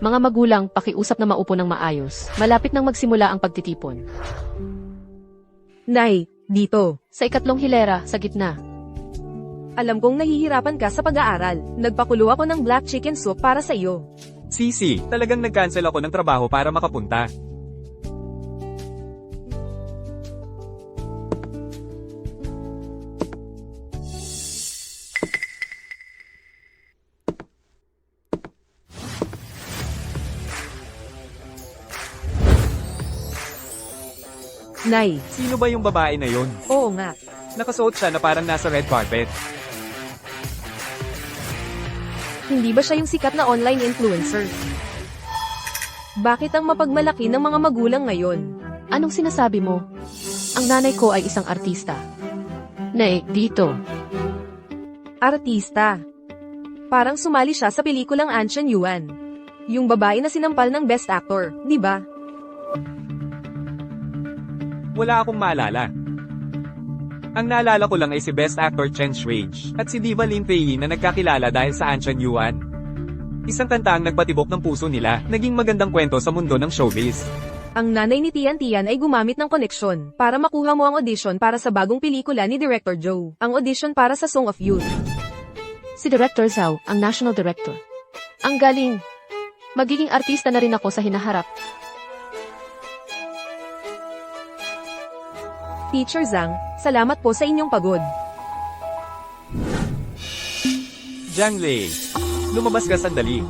Mga magulang, pakiusap na maupo ng maayos. Malapit nang magsimula ang pagtitipon. Nay, dito. Sa ikatlong hilera, sa gitna. Alam kong nahihirapan ka sa pag-aaral. Nagpakulo ako ng black chicken soup para sa iyo. Sisi, talagang nag-cancel ako ng trabaho para makapunta. Nay, Sino ba yung babae na yun? oo nga. Nakasuot siya na parang nasa red carpet. Hindi ba siya yung sikat na online influencer? Bakit ang mapagmalaki ng mga magulang ngayon? Anong sinasabi mo? Ang nanay ko ay isang artista. Nay, dito. Artista. Parang sumali siya sa pelikulang Anshan Yuan. Yung babae na sinampal ng best actor, di ba? Wala akong maalala. Ang naalala ko lang ay si Best Actor Chen Shuage at si Diva Lin Pei na nagkakilala dahil sa Anshan Yuan. Isang kanta ang nagpatibok ng puso nila, naging magandang kwento sa mundo ng showbiz. Ang nanay ni Tian Tian ay gumamit ng koneksyon para makuha mo ang audition para sa bagong pelikula ni Director Joe. Ang audition para sa Song of Youth. Si Director Zhao, ang national director. Ang galing. Magiging artista na rin ako sa hinaharap. Teacher Zhang, salamat po sa inyong pagod. Jiang Lei, lumabas ka sandali.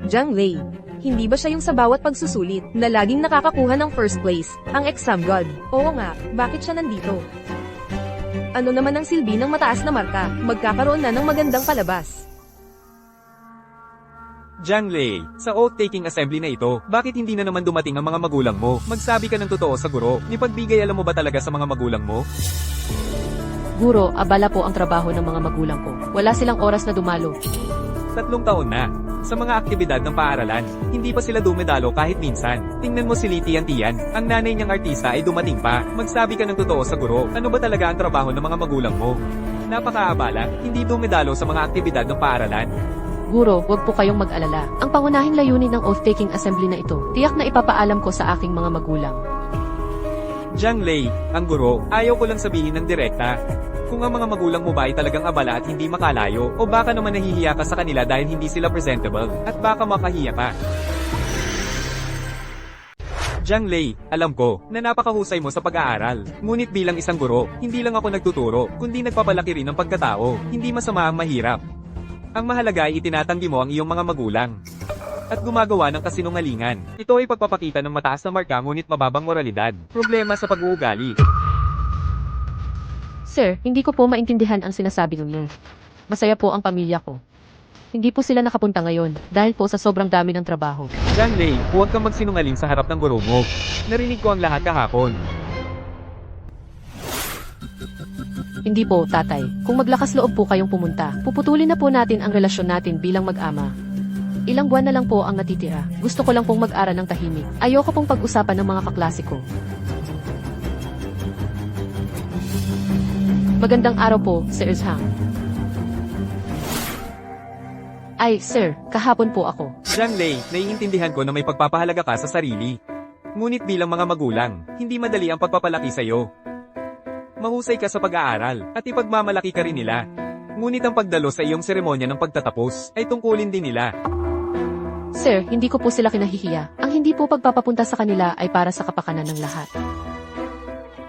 Jiang Lei, hindi ba siya yung sa bawat pagsusulit na laging nakakakuha ng first place, ang exam god? Oo nga, bakit siya nandito? Ano naman ang silbi ng mataas na marka? Magkakaroon na ng magandang palabas. Jiang Lei, sa oath-taking assembly na ito, bakit hindi na naman dumating ang mga magulang mo? Magsabi ka ng totoo sa guro, nipagbigay alam mo ba talaga sa mga magulang mo? Guro, abala po ang trabaho ng mga magulang ko. Wala silang oras na dumalo. 3 taon na. Sa mga aktibidad ng paaralan, hindi pa sila dumedalo kahit minsan. Tingnan mo si Li Tian, ang nanay niyang artista ay dumating pa. Magsabi ka ng totoo sa guro, ano ba talaga ang trabaho ng mga magulang mo? Napakaabala, hindi dumedalo sa mga aktibidad ng paaralan. Guro, huwag po kayong mag-alala. Ang pangunahing layunin ng oath-taking assembly na ito, tiyak na ipapaalam ko sa aking mga magulang. Jiang Lei, ang guro, ayaw ko lang sabihin ng direkta. Kung ang mga magulang mo ba ay talagang abala at hindi makalayo, o baka naman nahihiya ka sa kanila dahil hindi sila presentable, at baka makahiya ka. Jiang Lei, alam ko, na napakahusay mo sa pag-aaral. Ngunit bilang isang guro, hindi lang ako nagtuturo, kundi nagpapalaki rin ng pagkatao. Hindi masama ang mahirap. Ang mahalaga ay itinatanggi mo ang iyong mga magulang. At gumagawa ng kasinungalingan. Ito ay pagpapakita ng mataas na marka ngunit mababang moralidad. Problema sa pag-uugali. Sir, hindi ko po maintindihan ang sinasabi ninyo. Masaya po ang pamilya ko. Hindi po sila nakapunta ngayon, dahil po sa sobrang dami ng trabaho. Jiang Lei, huwag kang magsinungaling sa harap ng guro mo. Narinig ko ang lahat kahapon. Hindi po, tatay. Kung maglakas loob po kayong pumunta, puputulin na po natin ang relasyon natin bilang mag-ama. Ilang buwan na lang po ang natitira. Gusto ko lang pong mag-aral ng tahimik. Ayoko pong pag-usapan ng mga kaklase ko. Magandang araw po, Sir Zhang. Ay, sir, kahapon po ako. Jiang Lei, naiintindihan ko na may pagpapahalaga ka sa sarili. Ngunit bilang mga magulang, hindi madali ang pagpapalaki sa iyo. Mahusay ka sa pag-aaral, at ipagmamalaki ka rin nila. Ngunit ang pagdalo sa iyong seremonya ng pagtatapos, ay tungkulin din nila. Sir, hindi ko po sila kinahihiya. Ang hindi po pagpapapunta sa kanila ay para sa kapakanan ng lahat.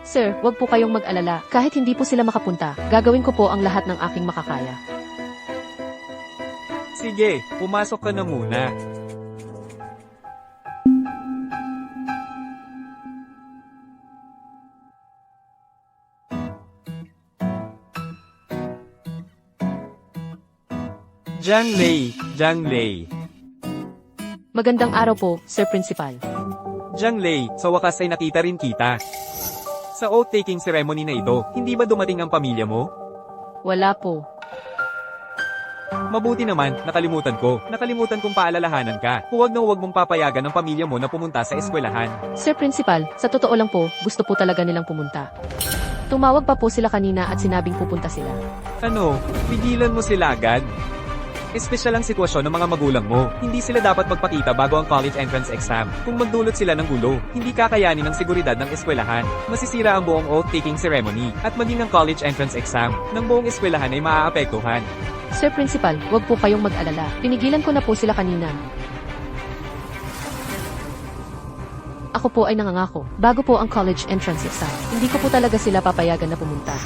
Sir, wag po kayong mag-alala. Kahit hindi po sila makapunta, gagawin ko po ang lahat ng aking makakaya. Sige, pumasok ka na muna. Jiang Lei. Magandang araw po, Sir Principal. Jiang Lei, sa wakas ay nakita rin kita. Sa oath-taking ceremony na ito, hindi ba dumating ang pamilya mo? Wala po. Mabuti naman, nakalimutan ko. Nakalimutan kong paalalahanan ka. Huwag na huwag mong papayagan ng pamilya mo na pumunta sa eskwelahan. Sir Principal, sa totoo lang po, gusto po talaga nilang pumunta. Tumawag pa po sila kanina at sinabing pupunta sila. Ano, pigilan mo sila agad? Espesyal ang sitwasyon ng mga magulang mo. Hindi sila dapat magpakita bago ang college entrance exam. Kung magdulot sila ng gulo, hindi kakayanin ng seguridad ng eskwelahan. Masisira ang buong oath-taking ceremony, at maging ang college entrance exam ng buong eskwelahan ay maaapektuhan. Sir Principal, huwag po kayong mag-alala. Pinigilan ko na po sila kanina. Ako po ay nangangako, bago po ang college entrance exam, hindi ko po talaga sila papayagan na pumunta.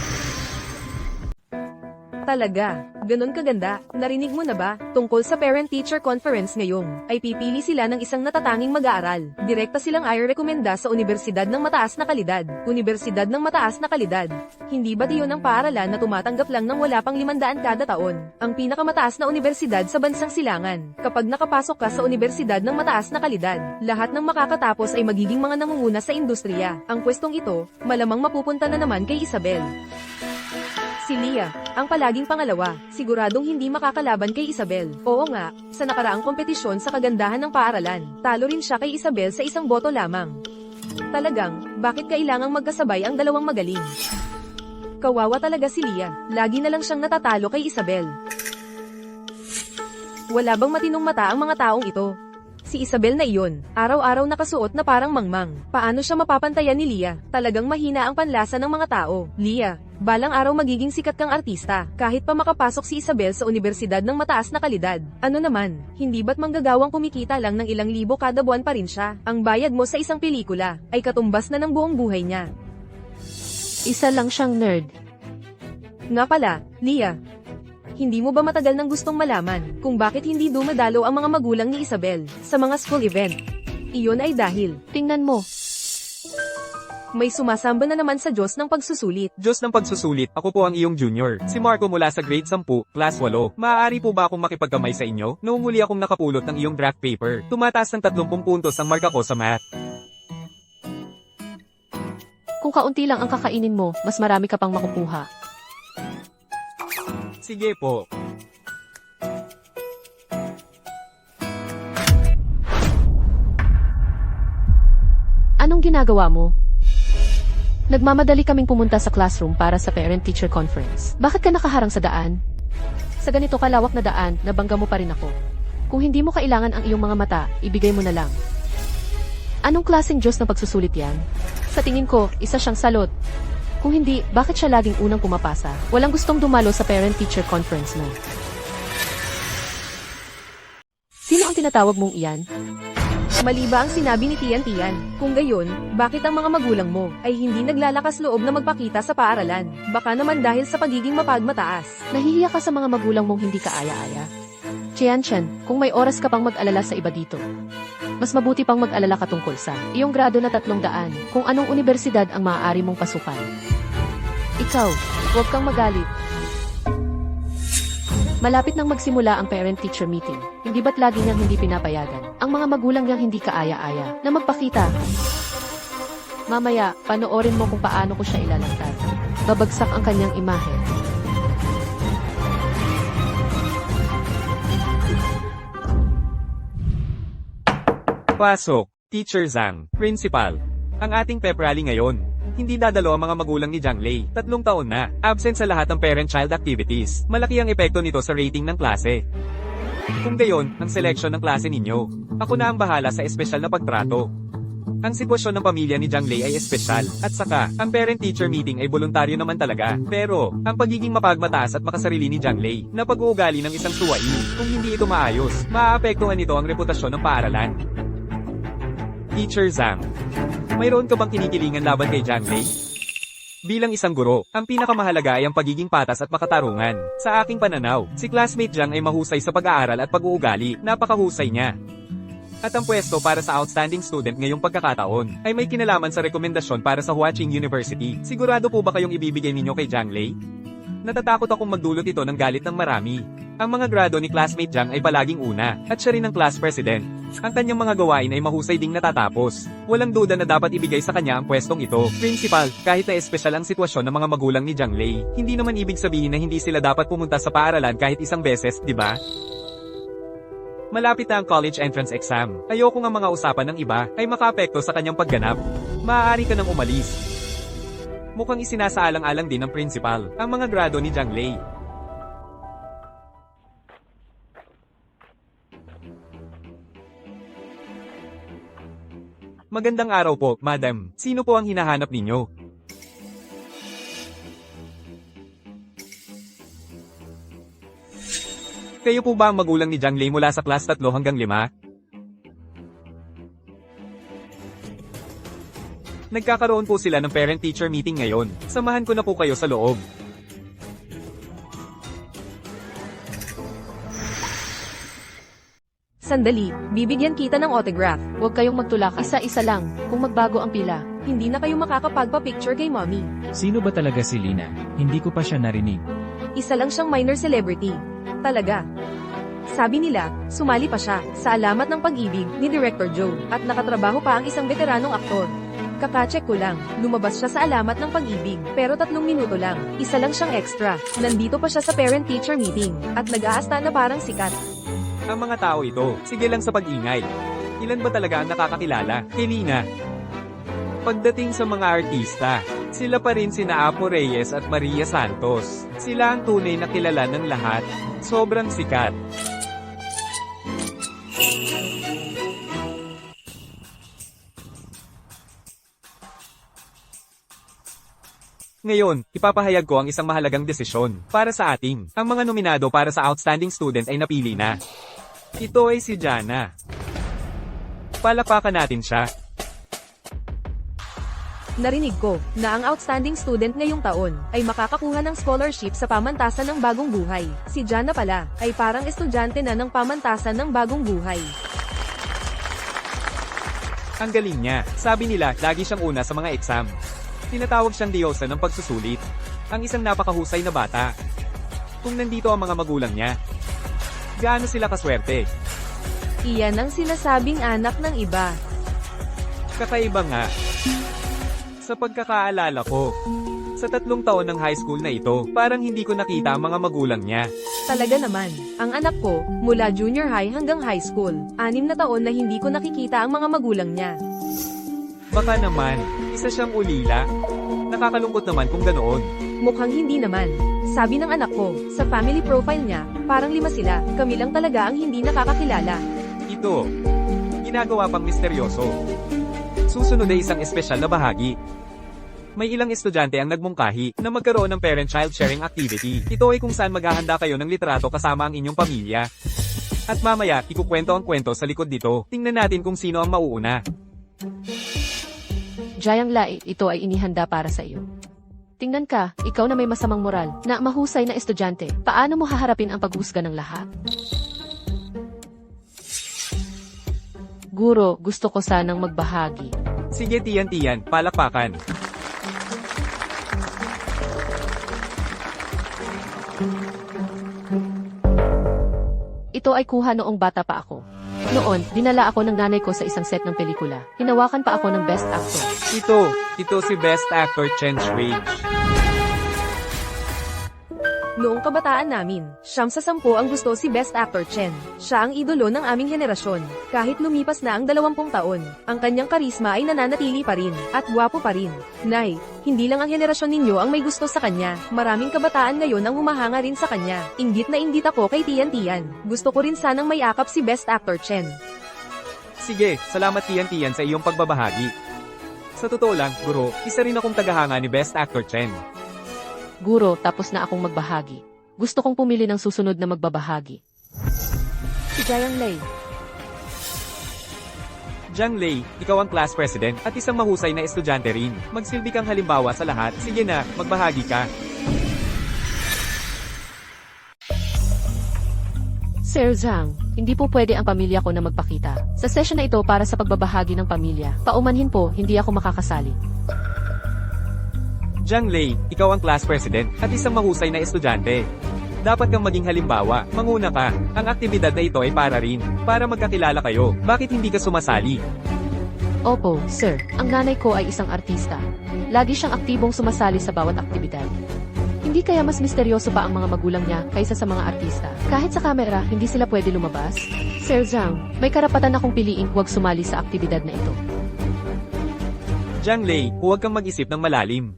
Talaga, ganun kaganda. Narinig mo na ba? Tungkol sa parent-teacher conference ngayong, ay pipili sila ng isang natatanging mag-aaral. Direkta silang i-rekomenda sa Universidad ng Mataas na Kalidad. Universidad ng Mataas na Kalidad. Hindi ba iyon ang paaralan na tumatanggap lang ng wala pang 500 kada taon? Ang pinakamataas na universidad sa bansang silangan. Kapag nakapasok ka sa Universidad ng Mataas na Kalidad, lahat ng makakatapos ay magiging mga nangunguna sa industriya. Ang pwestong ito, malamang mapupunta na naman kay Isabel. Si Leah, ang palaging pangalawa, siguradong hindi makakalaban kay Isabel. Oo nga, sa nakaraang kompetisyon sa kagandahan ng paaralan, talo rin siya kay Isabel sa 1 boto lamang. Talagang, bakit kailangang magkasabay ang dalawang magaling? Kawawa talaga si Leah, lagi na lang siyang natatalo kay Isabel. Wala bang matinong mata ang mga taong ito? Si Isabel na iyon, araw-araw nakasuot na parang mangmang. Paano siya mapapantayan ni Leah? Talagang mahina ang panlasa ng mga tao. Leah, balang araw magiging sikat kang artista, kahit pa makapasok si Isabel sa Universidad ng Mataas na Kalidad. Ano naman, hindi ba't manggagawang kumikita lang ng ilang libo kada buwan pa rin siya? Ang bayad mo sa isang pelikula, ay katumbas na ng buong buhay niya. Isa lang siyang nerd. Nga pala, Leah, hindi mo ba matagal nang gustong malaman kung bakit hindi dumadalo ang mga magulang ni Isabel sa mga school event? Iyon ay dahil, Tingnan mo, may sumasamba na naman sa Diyos ng pagsusulit. Diyos ng pagsusulit, ako po ang iyong junior. Si Marco mula sa grade 10, class 8. Maaari po ba akong makipagkamay sa inyo? Noong muli akong nakapulot ng iyong draft paper. Tumataas ng 30 puntos ang marka ko sa math. kung kaunti lang ang kakainin mo, mas marami ka pang makukuha. Sige po. Anong ginagawa mo? Nagmamadali kaming pumunta sa classroom para sa parent-teacher conference. Bakit ka nakaharang sa daan? Sa ganito kalawak na daan, nabangga mo pa rin ako. Kung hindi mo kailangan ang iyong mga mata, ibigay mo na lang. Anong klaseng Diyos na pagsusulit yan? Sa tingin ko, isa siyang salot. Kung hindi, bakit siya laging unang pumapasa? Walang gustong dumalo sa parent-teacher conference mo. Sino ang tinatawag mong iyan? Mali ba ang sinabi ni Tian? Kung gayon, bakit ang mga magulang mo ay hindi naglalakas loob na magpakita sa paaralan? Baka naman dahil sa pagiging mapagmataas. Nahihiya ka sa mga magulang mong hindi ka aya-aya. Tian, kung may oras ka pang mag-alala sa iba dito, mas mabuti pang mag-alala ka tungkol sa iyong grado na 300 kung anong universidad ang maaari mong pasukan. Ikaw, huwag kang magalit. Malapit nang magsimula ang parent-teacher meeting. Hindi ba't lagi niyang hindi pinapayagan ang mga magulang niyang hindi kaaya-aya na magpakita? Mamaya, panoorin mo kung paano ko siya ilalantad. Babagsak ang kanyang imahe. Pasok, Teacher Zhang, Principal. Ang ating pep rally ngayon. Hindi dadalo ang mga magulang ni Zhang Lei. 3 taon na. Absent sa lahat ng parent-child activities. Malaki ang epekto nito sa rating ng klase. Kung gayon, ang selection ng klase ninyo. Ako na ang bahala sa espesyal na pagtrato. Ang sitwasyon ng pamilya ni Zhang Lei ay espesyal. At saka, ang parent-teacher meeting ay voluntaryo naman talaga. Pero, ang pagiging mapagmataas at makasarili ni Zhang Lei na pag-uugali ng isang suwain, kung hindi ito maayos, maaapektuhan nito ang reputasyon ng paaralan. Teacher Zhang, mayroon ka bang kinikilingan laban kay Zhang Lei? Bilang isang guro, ang pinakamahalaga ay ang pagiging patas at makatarungan. Sa aking pananaw, si classmate Zhang ay mahusay sa pag-aaral at pag-uugali, napakahusay niya. At ang pwesto para sa outstanding student ngayong pagkakataon, ay may kinalaman sa rekomendasyon para sa Huaqing University. Sigurado po ba kayong ibibigay ninyo kay Zhang Lei? Natatakot akong magdulot ito ng galit ng marami. Ang mga grado ni classmate Zhang ay palaging una, at siya rin ang class president. Ang kanyang mga gawain ay mahusay ding natatapos. Walang duda na dapat ibigay sa kanya ang pwestong ito. Principal, kahit na espesyal ang sitwasyon ng mga magulang ni Zhang Lei, hindi naman ibig sabihin na hindi sila dapat pumunta sa paaralan kahit isang beses, di ba? Malapit na ang college entrance exam. Ayoko nga mga usapan ng iba ay makaapekto sa kanyang pagganap. Maaari ka nang umalis. Mukhang isinasaalang-alang din ng principal ang mga grado ni Jiang Lei. Magandang araw po, madam. Sino po ang hinahanap ninyo? Kayo po ba ang magulang ni Jiang Lei mula sa class 3 hanggang 5? Nagkakaroon po sila ng parent-teacher meeting ngayon. Samahan ko na po kayo sa loob. Sandali, bibigyan kita ng autograph. Huwag kayong magtulakan. Isa-isa lang. Kung magbago ang pila. Hindi na kayo makakapagpa-picture kay mommy. Sino ba talaga si Lina? Hindi ko pa siya narinig. Isa lang siyang minor celebrity. Talaga. Sabi nila, sumali pa siya sa Alamat ng Pag-ibig ni Director Joe at nakatrabaho pa ang isang veteranong aktor. Kakacheck ko lang, lumabas siya sa Alamat ng Pag-ibig, pero 3 minuto lang. Isa lang siyang extra. Nandito pa siya sa parent-teacher meeting at nag-aasta na parang sikat. Ang mga tao ito, sige lang sa pag-ingay. Ilan ba talaga ang nakakakilala kay Lina? Pagdating sa mga artista, sila pa rin sina Apo Reyes at Maria Santos. Sila ang tunay na kilala ng lahat. Sobrang sikat. Ngayon, ipapahayag ko ang isang mahalagang desisyon para sa ating. Ang mga nominado para sa Outstanding Student ay napili na. Ito ay si Jana. Palapakan natin siya. Narinig ko na ang outstanding student ngayong taon ay makakakuha ng scholarship sa pamantasan ng bagong buhay. Si Jana pala ay parang estudyante na ng pamantasan ng bagong buhay. Ang galing niya. Sabi nila, lagi siyang una sa mga exam. Tinatawag siyang diyosa ng pagsusulit. Ang isang napakahusay na bata. Kung nandito ang mga magulang niya, gaano sila kaswerte? Iyan ang sinasabing anak ng iba. Kakaiba nga. Sa pagkakaalala ko, sa 3 taon ng high school na ito, parang hindi ko nakita ang mga magulang niya. Talaga naman, ang anak ko, mula junior high hanggang high school, 6 na taon na hindi ko nakikita ang mga magulang niya. Baka naman, isa siyang ulila. Nakakalungkot naman kung ganoon. Mukhang hindi naman. Sabi ng anak ko, sa family profile niya, parang 5 sila, kami lang talaga ang hindi nakakakilala. Ito, ginagawa pang misteryoso. Susunod ay isang espesyal na bahagi. May ilang estudyante ang nagmungkahi na magkaroon ng parent-child sharing activity. Ito ay kung saan maghahanda kayo ng litrato kasama ang inyong pamilya. At mamaya, ikukwento ang kwento sa likod dito. Tingnan natin kung sino ang mauuna. Jiang Lei, ito ay inihanda para sa iyo. Tingnan ka, ikaw na may masamang moral, na mahusay na estudyante. Paano mo haharapin ang paghusga ng lahat? Guro, gusto ko sanang magbahagi. Sige tiyan, palakpakan. Ito ay kuha noong bata pa ako. Noon, dinala ako ng nanay ko sa isang set ng pelikula. Hinawakan pa ako ng Best Actor. Ito si Best Actor Chen Shuige. Noong kabataan namin, 9 sa 10 ang gusto si Best Actor Chen. Siya ang idolo ng aming henerasyon. Kahit lumipas na ang 20 taon, ang kanyang karisma ay nananatili pa rin, at gwapo pa rin. Nay, hindi lang ang henerasyon ninyo ang may gusto sa kanya, maraming kabataan ngayon ang humahanga rin sa kanya. Inggit na inggit ako kay Tian. Gusto ko rin sanang may akap si Best Actor Chen. Sige, salamat tiyan sa iyong pagbabahagi. Sa totoo lang, guro, isa rin akong tagahanga ni Best Actor Chen. Guro, tapos na akong magbahagi. Gusto kong pumili ng susunod na magbabahagi. Si Jiang Lei. Jiang Lei, ikaw ang class president at isang mahusay na estudyante rin. Magsilbi kang halimbawa sa lahat. Sige na, magbahagi ka. Sir Zhang, hindi po pwede ang pamilya ko na magpakita. Sa session na ito para sa pagbabahagi ng pamilya. Paumanhin po, hindi ako makakasali. Jiang Lei, ikaw ang class president at isang mahusay na estudyante. Dapat kang maging halimbawa, manguna ka. Ang aktibidad na ito ay para rin, para magkakilala kayo. Bakit hindi ka sumasali? Opo, sir. Ang nanay ko ay isang artista. Lagi siyang aktibong sumasali sa bawat aktibidad. Hindi kaya mas misteryoso pa ang mga magulang niya kaysa sa mga artista? Kahit sa kamera, hindi sila pwede lumabas? Sir Zhang, may karapatan akong piliing huwag sumali sa aktibidad na ito. Jiang Lei, huwag kang mag-isip ng malalim.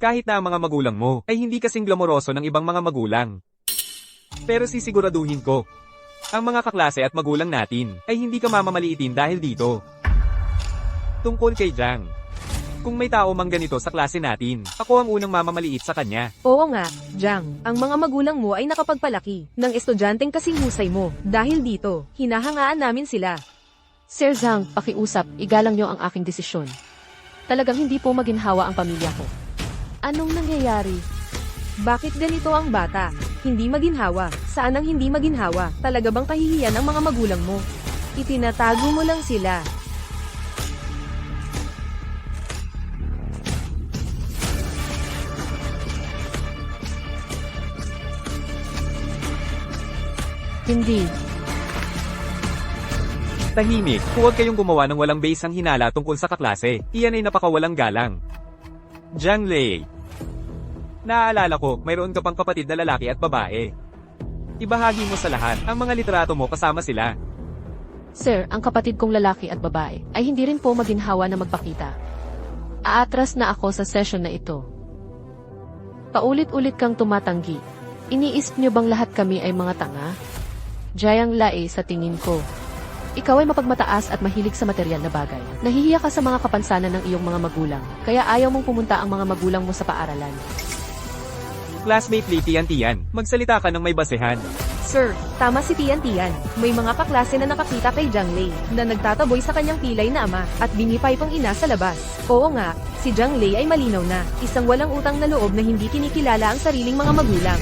Kahit na ang mga magulang mo ay hindi kasing glamoroso ng ibang mga magulang. Pero sisiguraduhin ko, ang mga kaklase at magulang natin ay hindi ka mamamaliitin dahil dito. Tungkol kay Jiang, kung may tao mang ganito sa klase natin, ako ang unang mamamaliit sa kanya. Oo nga, Jiang, ang mga magulang mo ay nakapagpalaki ng estudyanteng kasing husay mo. Dahil dito, hinahangaan namin sila. Sir Zhang, pakiusap, igalang niyo ang aking desisyon. Talagang hindi po maginhawa ang pamilya ko. Anong nangyayari? Bakit ganito ang bata? Hindi maginhawa. Saan ang hindi maginhawa? Talaga bang kahihiyan ang mga magulang mo? Itinatago mo lang sila. Hindi. Tahimik, huwag kayong gumawa ng walang base ang hinala tungkol sa kaklase. Iyan ay napakawalang galang. Jiang Lei. Naaalala ko, mayroon ka pang kapatid na lalaki at babae. Ibahagi mo sa lahat, ang mga litrato mo kasama sila. Sir, ang kapatid kong lalaki at babae ay hindi rin po maginhawa na magpakita. Aatras na ako sa session na ito. Paulit-ulit kang tumatanggi. Iniisip niyo bang lahat kami ay mga tanga? Jiang Lei, sa tingin ko, ikaw ay mapagmataas at mahilig sa material na bagay. Nahihiya ka sa mga kapansanan ng iyong mga magulang, kaya ayaw mong pumunta ang mga magulang mo sa paaralan. Classmate Li Tian, magsalita ka ng may basehan. Sir, tama si Tian. May mga kaklase na nakakita kay Jiang Lei na nagtataboy sa kanyang pilay na ama at binipay pang ina sa labas. Oo nga, si Jiang Lei ay malinaw na, isang walang utang na loob na hindi kinikilala ang sariling mga magulang.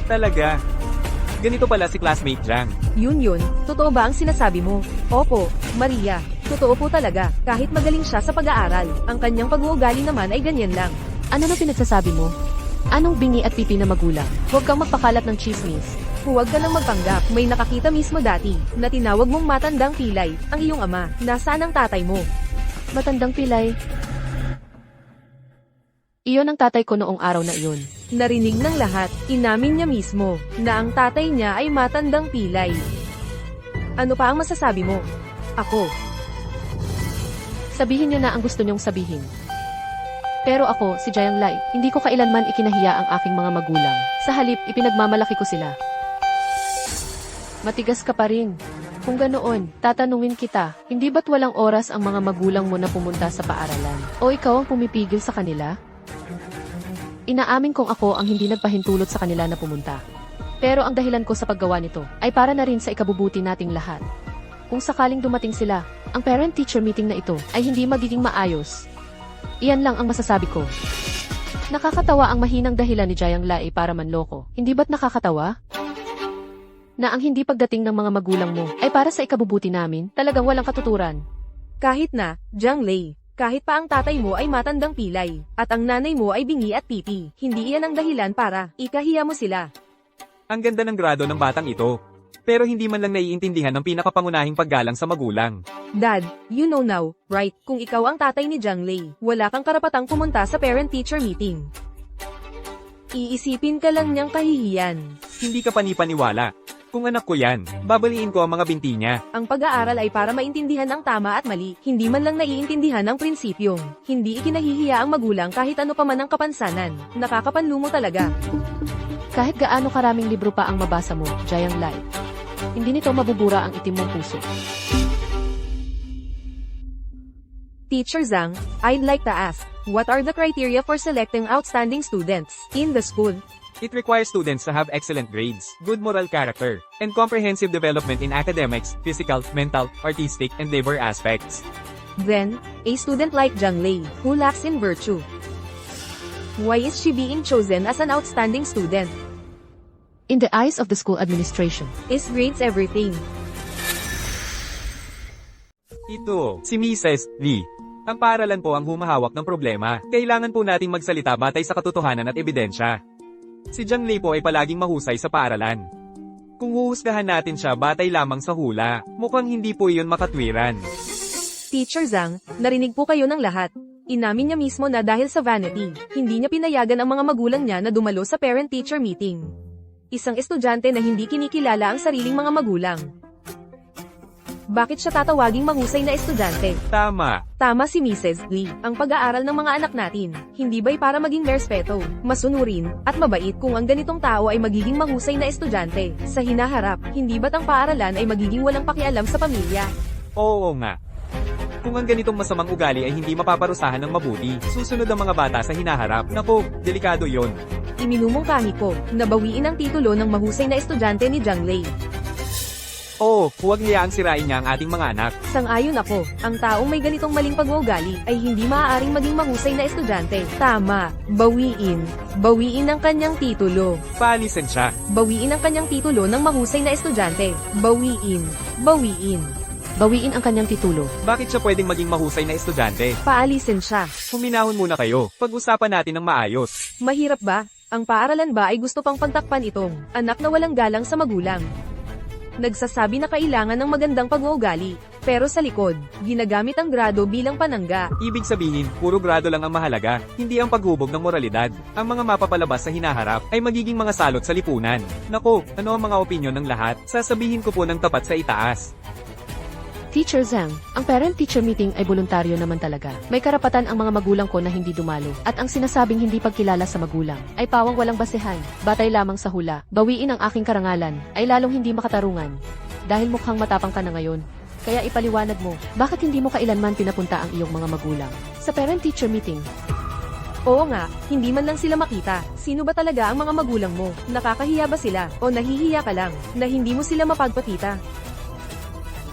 Talaga. Ganito pala si classmate Jiang. Yun, totoo ba ang sinasabi mo? Opo, Maria, totoo po talaga, kahit magaling siya sa pag-aaral, ang kanyang pag-uugali naman ay ganyan lang. Ano na pinagsasabi mo? Anong bingi at pipi na magulang? Huwag kang magpakalat ng chismis. Huwag ka nang magpanggap, may nakakita mismo dati, na tinawag mong matandang pilay, ang iyong ama, nasaan ang tatay mo? Matandang pilay. Iyon ang tatay ko noong araw na iyon. Narinig ng lahat, inamin niya mismo, na ang tatay niya ay matandang pilay. Ano pa ang masasabi mo? Ako. Sabihin niyo na ang gusto niyong sabihin. Pero ako, si Jiang Lei, hindi ko kailanman ikinahiya ang aking mga magulang. Sa halip, ipinagmamalaki ko sila. Matigas ka pa rin. Kung ganoon, tatanungin kita, hindi ba't walang oras ang mga magulang mo na pumunta sa paaralan? O ikaw ang pumipigil sa kanila? Inaamin kong ako ang hindi nagpahintulot sa kanila na pumunta. Pero ang dahilan ko sa paggawa nito ay para na rin sa ikabubuti nating lahat. Kung sakaling dumating sila, ang parent-teacher meeting na ito ay hindi magiging maayos. Iyan lang ang masasabi ko. Nakakatawa ang mahinang dahilan ni Jiang Lei para manloko. Hindi ba't nakakatawa? Na ang hindi pagdating ng mga magulang mo ay para sa ikabubuti namin, talagang walang katuturan. Kahit na, Jiang Lei, kahit pa ang tatay mo ay matandang pilay, at ang nanay mo ay bingi at pipi, hindi iyan ang dahilan para ikahiya mo sila. Ang ganda ng grado ng batang ito. Pero hindi man lang naiintindihan ng pinakapangunahing paggalang sa magulang. Dad, you know now, right? Kung ikaw ang tatay ni Jiang Lei, wala kang karapatang pumunta sa parent-teacher meeting. Iisipin ka lang niyang kahihiyan. Hindi ka panipaniwala. Kung anak ko yan, babaliin ko ang mga binti niya. Ang pag-aaral ay para maintindihan ang tama at mali, hindi man lang naiintindihan ang prinsipyong. Hindi ikinahihiya ang magulang kahit ano pa man ang kapansanan. Nakakapanlumo talaga. Kahit gaano karaming libro pa ang mabasa mo, Jiang Lei, hindi nito mabubura ang itim mong puso. Teacher Zhang, I'd like to ask, what are the criteria for selecting outstanding students in the school? It requires students to have excellent grades, good moral character, and comprehensive development in academics, physical, mental, artistic, and labor aspects. Then, a student like Jiang Lei, who lacks in virtue. Why is she being chosen as an outstanding student? In the eyes of the school administration, Is grades everything? Ito, si Mrs. Lee. Ang paaralan po ang humahawak ng problema. Kailangan po nating magsalita batay sa katotohanan at ebidensya. Si Jiang Lei po ay palaging mahusay sa paaralan. Kung huhusgahan natin siya batay lamang sa hula, mukhang hindi po iyon makatwiran. Teacher Zhang, narinig po kayo ng lahat. Inamin niya mismo na dahil sa vanity, hindi niya pinayagan ang mga magulang niya na dumalo sa parent-teacher meeting. Isang estudyante na hindi kinikilala ang sariling mga magulang. Bakit siya tatawaging mahusay na estudyante? Tama. Tama si Mrs. Lee. Ang pag-aaral ng mga anak natin, hindi ba'y para maging merespeto, masunurin, at mabait kung ang ganitong tao ay magiging mahusay na estudyante? Sa hinaharap, hindi ba't ang paaralan ay magiging walang pakialam sa pamilya? Oo nga. Kung ang ganitong masamang ugali ay hindi mapaparusahan ng mabuti, susunod ang mga bata sa hinaharap. Nako, delikado yon. Iminumungkahi ko, na bawiin ang titulo ng mahusay na estudyante ni Zhang Lei. Oo, huwag niyaang sirain niya ang ating mga anak. Sang-ayon ako, ang taong may ganitong maling pag-uugali ay hindi maaaring maging mahusay na estudyante. Tama, bawiin. Bawiin ang kanyang titulo. Paalisin siya. Bawiin ang kanyang titulo ng mahusay na estudyante. Bawiin. Bawiin. Bawiin ang kanyang titulo. Bakit siya pwedeng maging mahusay na estudyante? Paalisin siya. Huminahon muna kayo. Pag-usapan natin ng maayos. Mahirap ba? Ang paaralan ba ay gusto pang pagtakpan itong anak na walang galang sa magulang? Nagsasabi na kailangan ng magandang pag-uugali, pero sa likod, ginagamit ang grado bilang panangga. Ibig sabihin, puro grado lang ang mahalaga, hindi ang paghubog ng moralidad. Ang mga mapapalabas sa hinaharap ay magiging mga salot sa lipunan. Nako, ano ang mga opinyon ng lahat? Sasabihin ko po ng tapat sa itaas. Teacher Zhang, ang parent-teacher meeting ay voluntaryo naman talaga. May karapatan ang mga magulang ko na hindi dumalo. At ang sinasabing hindi pagkilala sa magulang ay pawang walang basehan, batay lamang sa hula. Bawiin ang aking karangalan ay lalong hindi makatarungan. Dahil mukhang matapang ka na ngayon. Kaya ipaliwanag mo, bakit hindi mo kailanman pinapunta ang iyong mga magulang sa parent-teacher meeting? Oo nga, hindi man lang sila makita. Sino ba talaga ang mga magulang mo? Nakakahiya ba sila? O nahihiya ka lang, na hindi mo sila mapagpakita?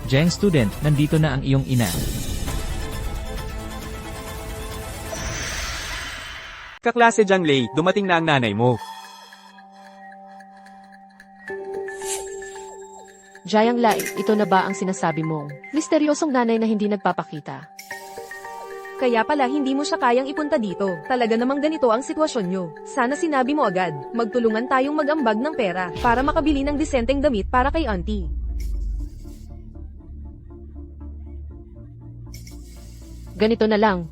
Zhang student, nandito na ang iyong ina. Kaklase Zhang Lei, dumating na ang nanay mo. Jiang Lai, ito na ba ang sinasabi mong misteryosong nanay na hindi nagpapakita? Kaya pala hindi mo siya kayang ipunta dito. Talaga namang ganito ang sitwasyon nyo. Sana sinabi mo agad, magtulungan tayong mag-ambag ng pera para makabili ng disenteng damit para kay auntie. Ganito na lang.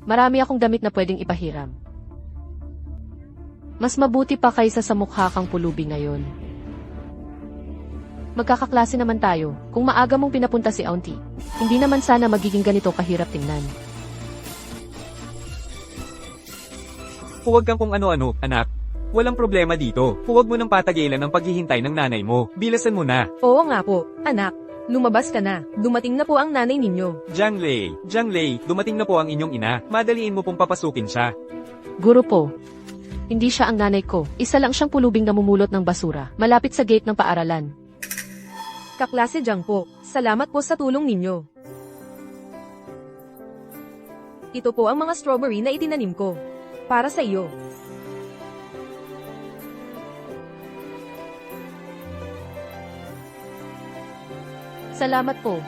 Marami akong damit na pwedeng ipahiram. Mas mabuti pa kaysa sa mukha kang pulubi ngayon. Magkakaklase naman tayo, kung maaga mong pinapunta si auntie. Hindi naman sana magiging ganito kahirap tingnan. Huwag kang kung ano-ano, anak. Walang problema dito. Huwag mo nang patagilan ang paghihintay ng nanay mo. Bilasan mo na. Oo nga po, anak. Lumabas ka na. Dumating na po ang nanay ninyo. Zhang Lei, dumating na po ang inyong ina. Madaliin mo pong papasukin siya. Guro po. Hindi siya ang nanay ko. Isa lang siyang pulubing namumulot ng basura, malapit sa gate ng paaralan. Kaklase Jiang po, salamat po sa tulong ninyo. Ito po ang mga strawberry na itinanim ko. Para sa iyo. Salamat po.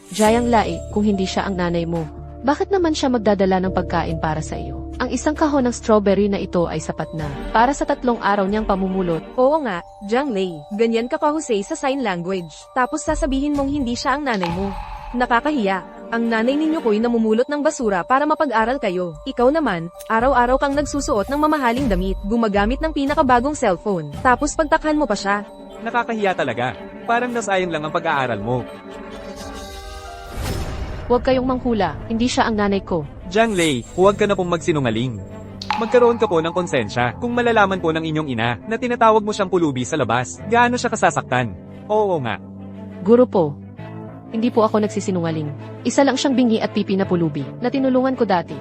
Jiang Lai, kung hindi siya ang nanay mo, bakit naman siya magdadala ng pagkain para sa iyo? Ang isang kahon ng strawberry na ito ay sapat na para sa 3 araw niyang pamumulot. Oo nga, Jiang Lei, ganyan ka kahusay sa sign language. Tapos sasabihin mong hindi siya ang nanay mo. Nakakahiya. Ang nanay ninyo ko'y namumulot ng basura para mapag-aral kayo. Ikaw naman, araw-araw kang nagsusuot ng mamahaling damit, gumagamit ng pinakabagong cellphone. Tapos pagtakhan mo pa siya. Nakakahiya talaga. Parang nasayang lang ang pag-aaral mo. Huwag kayong manghula, hindi siya ang nanay ko. Zhang Lei, huwag ka na pong magsinungaling. Magkaroon ka po ng konsensya kung malalaman po ng inyong ina na tinatawag mo siyang pulubi sa labas. Gaano siya kasasaktan? Oo nga. Guro po. Hindi po ako nagsisinungaling. Isa lang siyang bingi at pipi na pulubi na tinulungan ko dati.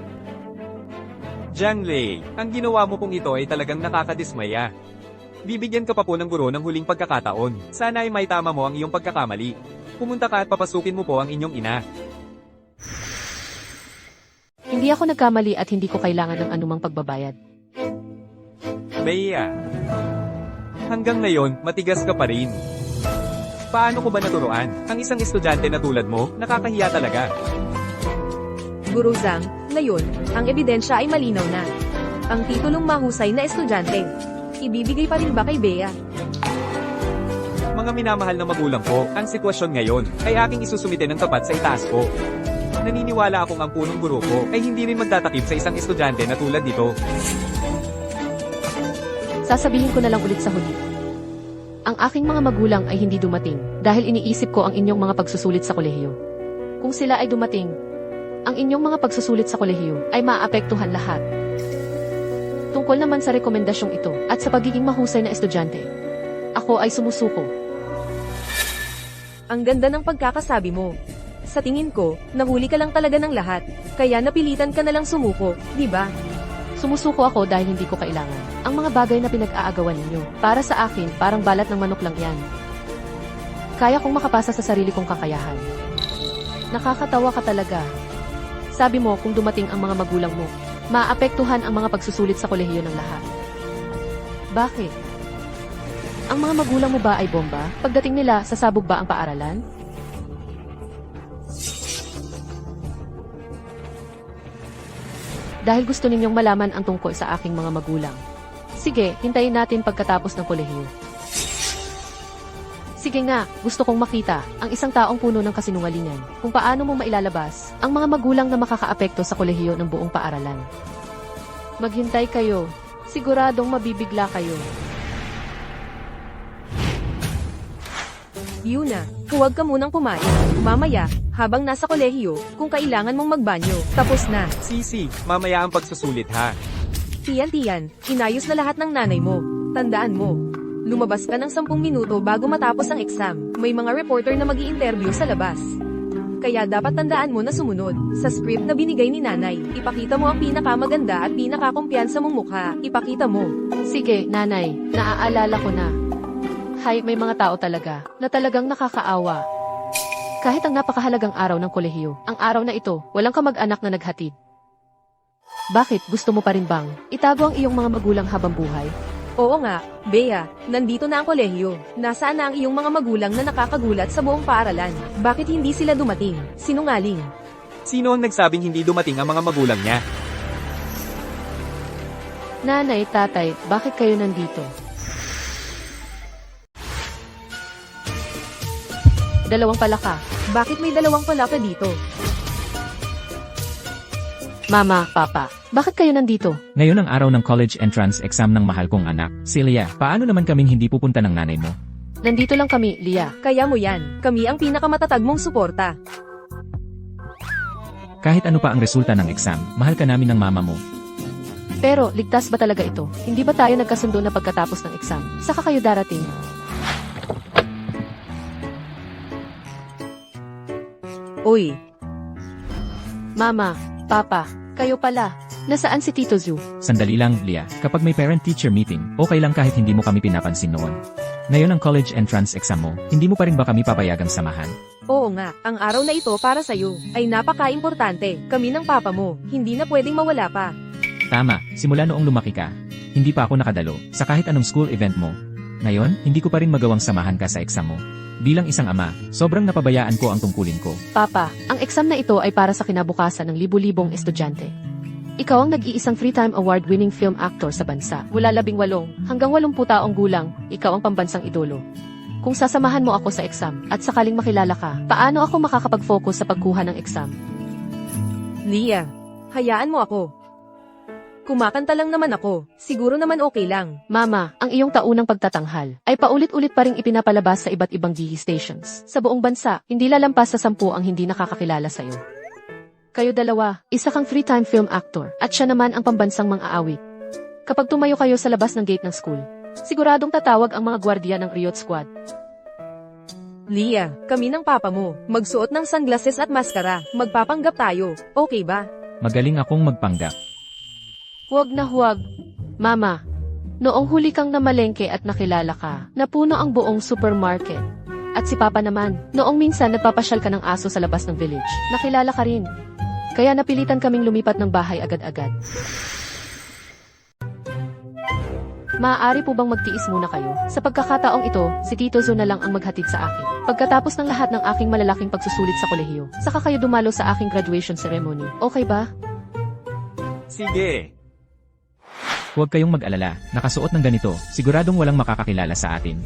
Zhang Lei, ang ginawa mo pong ito ay talagang nakakadismaya. Bibigyan ka pa po ng guro ng huling pagkakataon. Sana ay may tama mo ang iyong pagkakamali. Pumunta ka at papasukin mo po ang inyong ina. Hindi ako nagkamali at hindi ko kailangan ng anumang pagbabayad. Bea, hanggang ngayon, matigas ka pa rin. Paano ko ba naturuan? Ang isang estudyante na tulad mo, nakakahiya talaga. Guru Zhang, ngayon, ang ebidensya ay malinaw na. Ang titulong mahusay na estudyante. Ibibigay pa rin ba kay Bea? Mga minamahal na magulang ko, ang sitwasyon ngayon ay aking isusumite ng tapat sa itaas ko. Naniniwala akong ang punong guro ko ay hindi rin magtatakip sa isang estudyante na tulad nito. Sasabihin ko na lang ulit sa huli. Ang aking mga magulang ay hindi dumating dahil iniisip ko ang inyong mga pagsusulit sa kolehiyo. Kung sila ay dumating, ang inyong mga pagsusulit sa kolehiyo ay maaapektuhan lahat. Tungkol naman sa rekomendasyong ito at sa pagiging mahusay na estudyante, ako ay sumusuko. Ang ganda ng pagkakasabi mo. Sa tingin ko, nahuli ka lang talaga ng lahat. Kaya napilitan ka na lang sumuko, di ba? Sumusuko ako dahil hindi ko kailangan ang mga bagay na pinag-aagawan ninyo. Para sa akin, parang balat ng manok lang yan. Kaya kong makapasa sa sarili kong kakayahan. Nakakatawa ka talaga. Sabi mo kung dumating ang mga magulang mo, maapektuhan ang mga pagsusulit sa kolehiyo ng lahat. Bakit? Ang mga magulang mo ba ay bomba? Pagdating nila, sasabog ba ang paaralan? Dahil gusto ninyong malaman ang tungkol sa aking mga magulang. Sige, hintayin natin pagkatapos ng kolehiyo. Sige nga, gusto kong makita ang isang taong puno ng kasinungalingan kung paano mo mailalabas ang mga magulang na makakaapekto sa kolehiyo ng buong paaralan. Maghintay kayo. Siguradong mabibigla kayo. Yuna, huwag ka munang kumain. Mamaya, habang nasa kolehiyo, kung kailangan mong magbanyo, tapos na. Sisi, mamaya ang pagsusulit ha. Tiyan, inayos na lahat ng nanay mo. Tandaan mo, lumabas ka ng 10 minuto bago matapos ang exam. May mga reporter na magi-interview sa labas. Kaya dapat tandaan mo na sumunod. Sa script na binigay ni nanay, ipakita mo ang pinakamaganda at pinakakumpiyansa mong mukha. Ipakita mo. Sige, nanay, naaalala ko na. Hay, may mga tao talaga na talagang nakakaawa. Kahit ang napakahalagang araw ng kolehiyo, ang araw na ito, walang kamag-anak na naghatid. Bakit, gusto mo pa rin bang itago ang iyong mga magulang habang buhay? Oo nga, Bea, nandito na ang kolehiyo. Nasaan na ang iyong mga magulang na nakakagulat sa buong paaralan? Bakit hindi sila dumating? Sinungaling. Sino ang nagsabing hindi dumating ang mga magulang niya? Nanay, tatay, bakit kayo nandito? Dalawang palaka. Bakit may dalawang palaka dito? Mama, papa, bakit kayo nandito? Ngayon ang araw ng college entrance exam ng mahal kong anak. Celia, paano naman kaming hindi pupunta ng nanay mo? Nandito lang kami, Lia. Kaya mo yan. Kami ang pinakamatatag mong suporta. Kahit ano pa ang resulta ng exam, mahal ka namin ng mama mo. Pero, ligtas ba talaga ito? Hindi ba tayo nagkasundo na pagkatapos ng exam? Saka kayo darating? Uy, Mama, papa, kayo pala. Nasaan si Tito Zu? Sandali lang, Lia. Kapag may parent-teacher meeting, okay lang kahit hindi mo kami pinapansin noon. Ngayon ang college entrance exam mo, hindi mo pa rin ba kami papayagang samahan? oo nga, ang araw na ito para sa'yo ay napaka-importante. Kami ng papa mo, hindi na pwedeng mawala pa. Tama, simula noong lumaki ka, hindi pa ako nakadalo sa kahit anong school event mo. Ngayon, hindi ko pa rin magawang samahan ka sa exam mo. Bilang isang ama, sobrang napabayaan ko ang tungkulin ko. Papa, ang exam na ito ay para sa kinabukasan ng libu-libong estudyante. Ikaw ang nag-iisang three-time award-winning film actor sa bansa. Mula 18 hanggang 80 taong gulang, ikaw ang pambansang idolo. Kung sasamahan mo ako sa exam at sakaling makilala ka, paano ako makakapag-focus sa pagkuha ng exam? Lia, hayaan mo ako. Kumakanta lang naman ako, siguro naman okay lang. Mama, ang iyong taunang pagtatanghal ay paulit-ulit pa ring ipinapalabas sa iba't ibang TV stations. Sa buong bansa, hindi lalampas sa 10 ang hindi nakakakilala sa'yo. Kayo dalawa, isa kang three-time film actor, at siya naman ang pambansang mang-aawit. Kapag tumayo kayo sa labas ng gate ng school, siguradong tatawag ang mga gwardiya ng Riot Squad. Lia, kami ng papa mo, magsuot ng sunglasses at maskara, magpapanggap tayo, okay ba? Magaling akong magpanggap. Huwag na huwag. Mama, noong huli kang namalengke at nakilala ka, napuno ang buong supermarket. At si Papa naman, noong minsan nagpapasyal ka ng aso sa labas ng village, nakilala ka rin. Kaya napilitan kaming lumipat ng bahay agad-agad. Maaari po bang magtiis muna kayo? Sa pagkakataong ito, si Tito Zo na lang ang maghatid sa akin. Pagkatapos ng lahat ng aking malalaking pagsusulit sa kolehiyo, saka kayo dumalo sa aking graduation ceremony. Okay ba? Sige. Huwag kayong mag-alala, nakasuot ng ganito, siguradong walang makakakilala sa atin.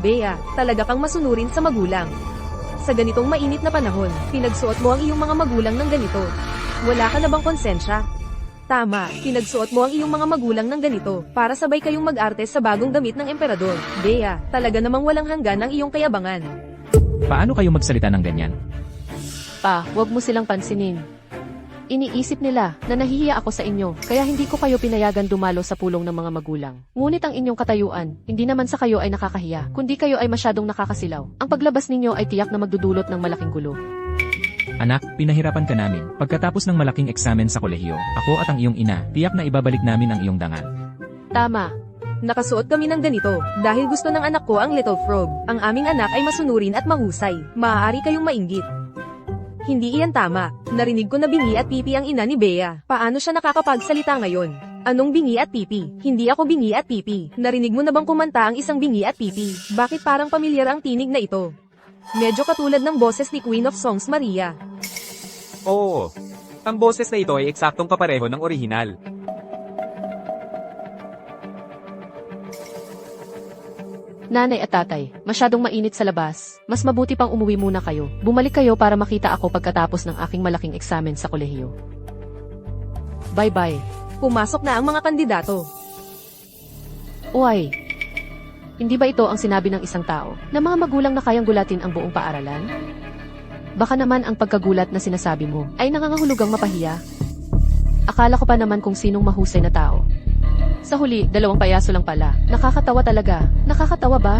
Bea, talaga kang masunurin sa magulang. Sa ganitong mainit na panahon, pinagsuot mo ang iyong mga magulang ng ganito. Wala ka na bang konsensya? Tama, pinagsuot mo ang iyong mga magulang ng ganito, para sabay kayong mag-arte sa bagong damit ng emperador. Bea, talaga namang walang hanggan ang iyong kayabangan. Paano kayo magsalita ng ganyan? Pa, wag mo silang pansinin. Iniisip nila na nahihiya ako sa inyo, kaya hindi ko kayo pinayagan dumalo sa pulong ng mga magulang. Ngunit ang inyong katayuan, hindi naman sa kayo ay nakakahiya, kundi kayo ay masyadong nakakasilaw. Ang paglabas ninyo ay tiyak na magdudulot ng malaking gulo. Anak, pinahirapan ka namin. Pagkatapos ng malaking eksamen sa kolehiyo, ako at ang iyong ina, tiyak na ibabalik namin ang iyong dangal. Tama. Nakasuot kami ng ganito, dahil gusto ng anak ko ang Little Frog. Ang aming anak ay masunurin at mahusay. Maaari kayong mainggit. Hindi iyan tama. Narinig ko na bingi at pipi ang ina ni Bea. Paano siya nakakapagsalita ngayon? Anong bingi at pipi? Hindi ako bingi at pipi. Narinig mo na bang kumanta ang isang bingi at pipi? Bakit parang pamilyar ang tinig na ito? Medyo katulad ng boses ni Queen of Songs Maria. Oo. Ang boses na ito ay eksaktong kapareho ng orihinal. Nanay at tatay, masyadong mainit sa labas. Mas mabuti pang umuwi muna kayo. Bumalik kayo para makita ako pagkatapos ng aking malaking eksamen sa kolehiyo. Bye-bye. Pumasok na ang mga kandidato. Uy, hindi ba ito ang sinabi ng isang tao na mga magulang na kayang gulatin ang buong paaralan? Baka naman ang pagkagulat na sinasabi mo ay nangangahulugang mapahiya. Akala ko pa naman kung sinong mahusay na tao. Sa huli, 2 payaso lang pala. Nakakatawa talaga. Nakakatawa ba?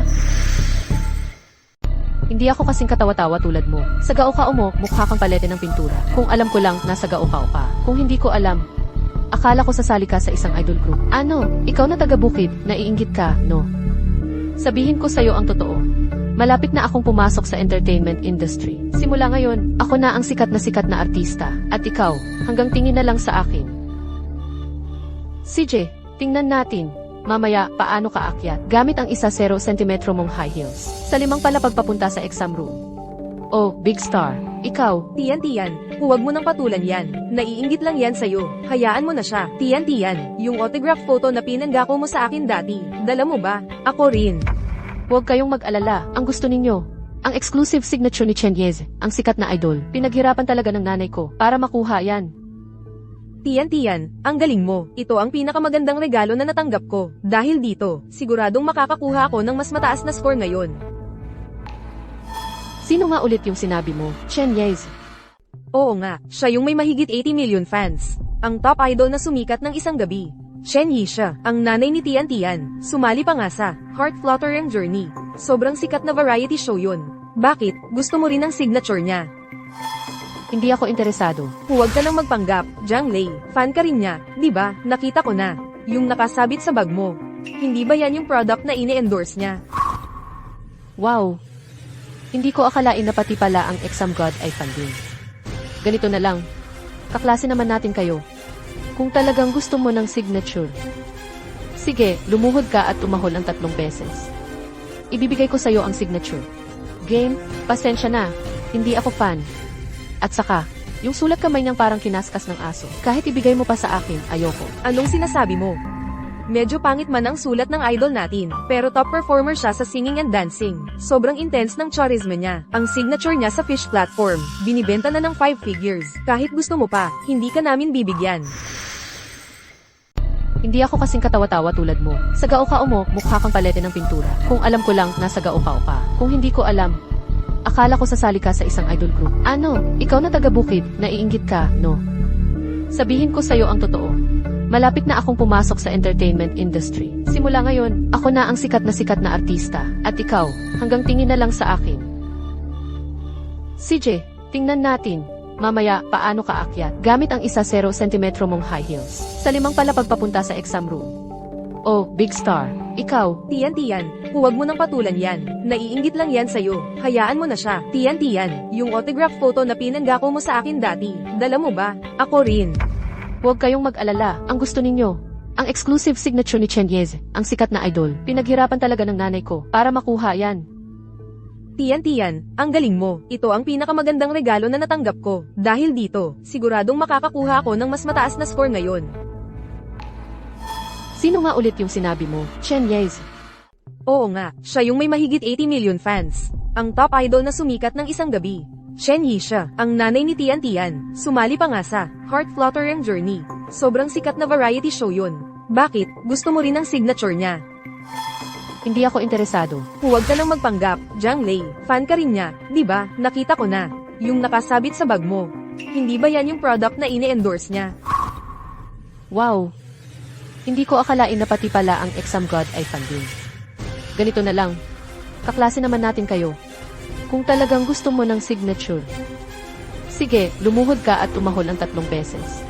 Hindi ako kasing katawa-tawa tulad mo. Sa gao-kao mo, mukha kang palete ng pintura. Kung alam ko lang, nasa gao-kao ka. Kung hindi ko alam, akala ko sasali ka sa isang idol group. Ano? Ikaw na taga-bukid, naiinggit ka, no? Sabihin ko sa'yo ang totoo. Malapit na akong pumasok sa entertainment industry. Simula ngayon, ako na ang sikat na artista. At ikaw, hanggang tingin na lang sa akin. CJ, tingnan natin. Mamaya, paano ka aakyat? Gamit ang 1 cm mong high heels. Sa 5 palapag papunta sa exam room. Oh, big star. Ikaw. Tiyan, huwag mo nang patulan yan. Naiinggit lang yan sa'yo. Hayaan mo na siya. Tiyan, yung autograph photo na pinanggako mo sa akin dati. Dala mo ba? Ako rin. Huwag kayong mag-alala. Ang gusto ninyo, ang exclusive signature ni Chen Yez, ang sikat na idol. Pinaghirapan talaga ng nanay ko para makuha yan. Tiyan, ang galing mo. Ito ang pinakamagandang regalo na natanggap ko. Dahil dito, siguradong makakakuha ako ng mas mataas na score ngayon. Sino nga ulit yung sinabi mo? Chen Yez. Oo nga, siya yung may mahigit 80 million fans. Ang top idol na sumikat ng isang gabi. Shen Yi siya, ang nanay ni Tiyan. Sumali pa nga sa Heart Fluttering Journey. Sobrang sikat na variety show yun. Bakit? Gusto mo rin ang signature niya? Hindi ako interesado. Huwag ka nang magpanggap, Zhang Lei. Fan ka rin niya, di ba? Nakita ko na. Yung nakasabit sa bag mo. Hindi ba yan yung product na ini-endorse niya? Wow. Hindi ko akalain na pati pala ang exam god ay fan din. Ganito na lang. Kaklase naman natin kayo. Kung talagang gusto mo ng signature. Sige, lumuhod ka at umahol ang 3 beses. Ibibigay ko sa'yo ang signature. Game, pasensya na. Hindi ako fan. At saka, yung sulat kamay niyang parang kinaskas ng aso. Kahit ibigay mo pa sa akin, ayoko. Anong sinasabi mo? Medyo pangit man ang sulat ng idol natin, pero top performer siya sa singing and dancing. Sobrang intense ng charisma niya. Ang signature niya sa Fish platform, binibenta na ng 5 figures. Kahit gusto mo pa, hindi ka namin bibigyan. Hindi ako kasing katawa-tawa tulad mo. Sa gao-kao mo, mukha kang palete ng pintura. Kung alam ko lang, nasa gao-kao ka. Kung hindi ko alam, akala ko sasali ka sa isang idol group. Ano? Ikaw na taga-bukid, naiinggit ka, no? Sabihin ko sa'yo ang totoo. Malapit na akong pumasok sa entertainment industry. Simula ngayon, ako na ang sikat na artista. At ikaw, hanggang tingin na lang sa akin. CJ, tingnan natin. Mamaya, paano ka aakyat? Gamit ang 1 cm mong high heels. Sa 5 palapag papunta sa exam room. Oh, big star. Ikaw. Tiyan, huwag mo nang patulan yan. Naiinggit lang yan sa'yo. Hayaan mo na siya. Tiyan, yung autograph photo na pinanggako mo sa akin dati. Dala mo ba? Ako rin. Huwag kayong mag-alala. Ang gusto ninyo, ang exclusive signature ni Chen Yez, ang sikat na idol. Pinaghirapan talaga ng nanay ko para makuha yan. Tiyan, ang galing mo. Ito ang pinakamagandang regalo na natanggap ko. Dahil dito, siguradong makakakuha ako ng mas mataas na score ngayon. Sino nga ulit yung sinabi mo? Chen Yez. Oo nga, siya yung may mahigit 80 million fans. ang top idol na sumikat ng isang gabi. Shen Yi siya, ang nanay ni Tian Tian. Sumali pa nga sa Heart Fluttering Journey. Sobrang sikat na variety show yun. Bakit? Gusto mo rin ang signature niya? Hindi ako interesado. Huwag ka nang magpanggap, Zhang Lei. Fan ka rin niya, di ba? Nakita ko na. Yung nakasabit sa bag mo. Hindi ba yan yung product na ini-endorse niya? Wow! Hindi ko akalain na pati pala ang exam god ay fan din. Ganito na lang. Kaklase naman natin kayo. Kung talagang gusto mo ng signature. Sige, lumuhod ka at umahol ang 3 beses.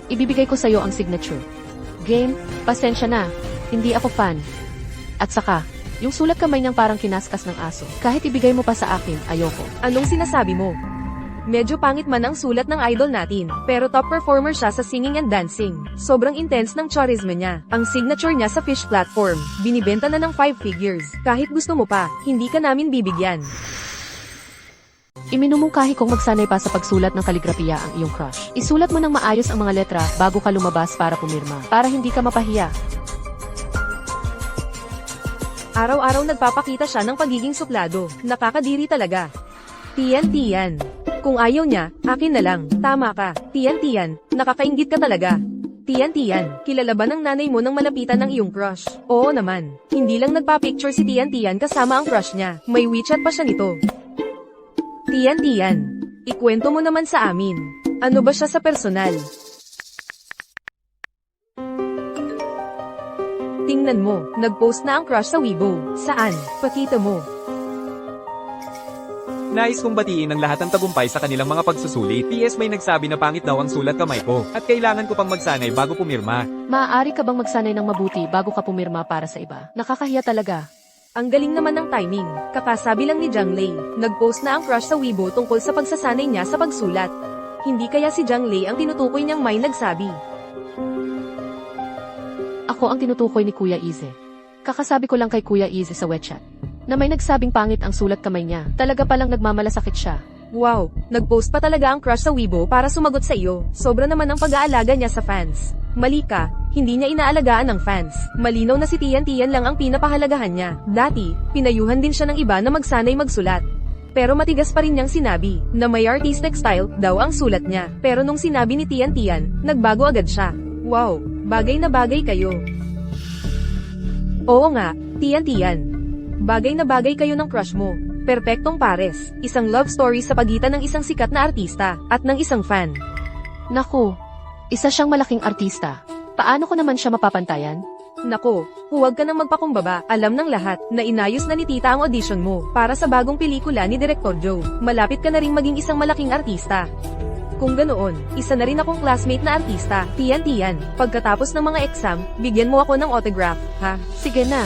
Ibibigay ko sa'yo ang signature. Game, pasensya na. Hindi ako fan. At saka, yung sulat kamay niyang parang kinaskas ng aso. Kahit ibigay mo pa sa akin, ayoko. Anong sinasabi mo? Medyo pangit man ang sulat ng idol natin, pero top performer siya sa singing and dancing. Sobrang intense ng charisma niya. Ang signature niya sa Fish platform, binibenta na ng 5 figures. Kahit gusto mo pa, hindi ka namin bibigyan. Iminumungkahi kong magsanay pa sa pagsulat ng kaligrafiya ang iyong crush. Isulat mo ng maayos ang mga letra bago ka lumabas para pumirma, para hindi ka mapahiya. Araw-araw nagpapakita siya ng pagiging suplado. Nakakadiri talaga. Tian Tian. Kung ayaw niya, akin na lang. Tama ka. Tian Tian, nakakainggit ka talaga. Tian Tian, kilala ba ng nanay mo nang malapitan ng iyong crush? Oo naman. Hindi lang nagpa-picture si Tian Tian kasama ang crush niya. May WeChat pa siya nito. Tian Tian, ikwento mo naman sa amin. Ano ba siya sa personal? Tingnan mo, nag-post na ang crush sa Weibo. Saan? Pakita mo. Nais kong batiin ang lahat ng tagumpay sa kanilang mga pagsusulit. PS may nagsabi na pangit daw ang sulat kamay ko, at kailangan ko pang magsanay bago pumirma. Maaari ka bang magsanay ng mabuti bago ka pumirma para sa iba? Nakakahiya talaga. Ang galing naman ng timing. Kakasabi lang ni Zhang Lei, nag-post na ang crush sa Weibo tungkol sa pagsasanay niya sa pagsulat. Hindi kaya si Zhang Lei ang tinutukoy niyang may nagsabi. Ako ang tinutukoy ni Kuya Ize. Kakasabi ko lang kay Kuya Ize sa WeChat na may nagsabing pangit ang sulat kamay niya. Talaga palang nagmamalasakit siya. Wow, nag-post pa talaga ang crush sa Weibo para sumagot sa iyo. Sobra naman ang pag-aalaga niya sa fans. Mali ka, hindi niya inaalagaan ng fans. Malinaw na si Tian Tian lang ang pinapahalagahan niya. Dati, pinayuhan din siya ng iba na magsanay magsulat. Pero matigas pa rin niyang sinabi na may artistic style daw ang sulat niya. Pero nung sinabi ni Tian Tian, nagbago agad siya. Wow, bagay na bagay kayo. Oo nga, Tian Tian. Bagay na bagay kayo ng crush mo. Perpektong pares, isang love story sa pagitan ng isang sikat na artista at ng isang fan. Naku, isa siyang malaking artista. Paano ko naman siya mapapantayan? Nako, huwag ka nang magpakumbaba. Alam ng lahat na inayos na ni Tita ang audition mo para sa bagong pelikula ni Director Joe. Malapit ka na ring maging isang malaking artista. Kung ganoon, isa na rin akong classmate na artista, Tian Tian. Pagkatapos ng mga exam, bigyan mo ako ng autograph, ha? Sige na.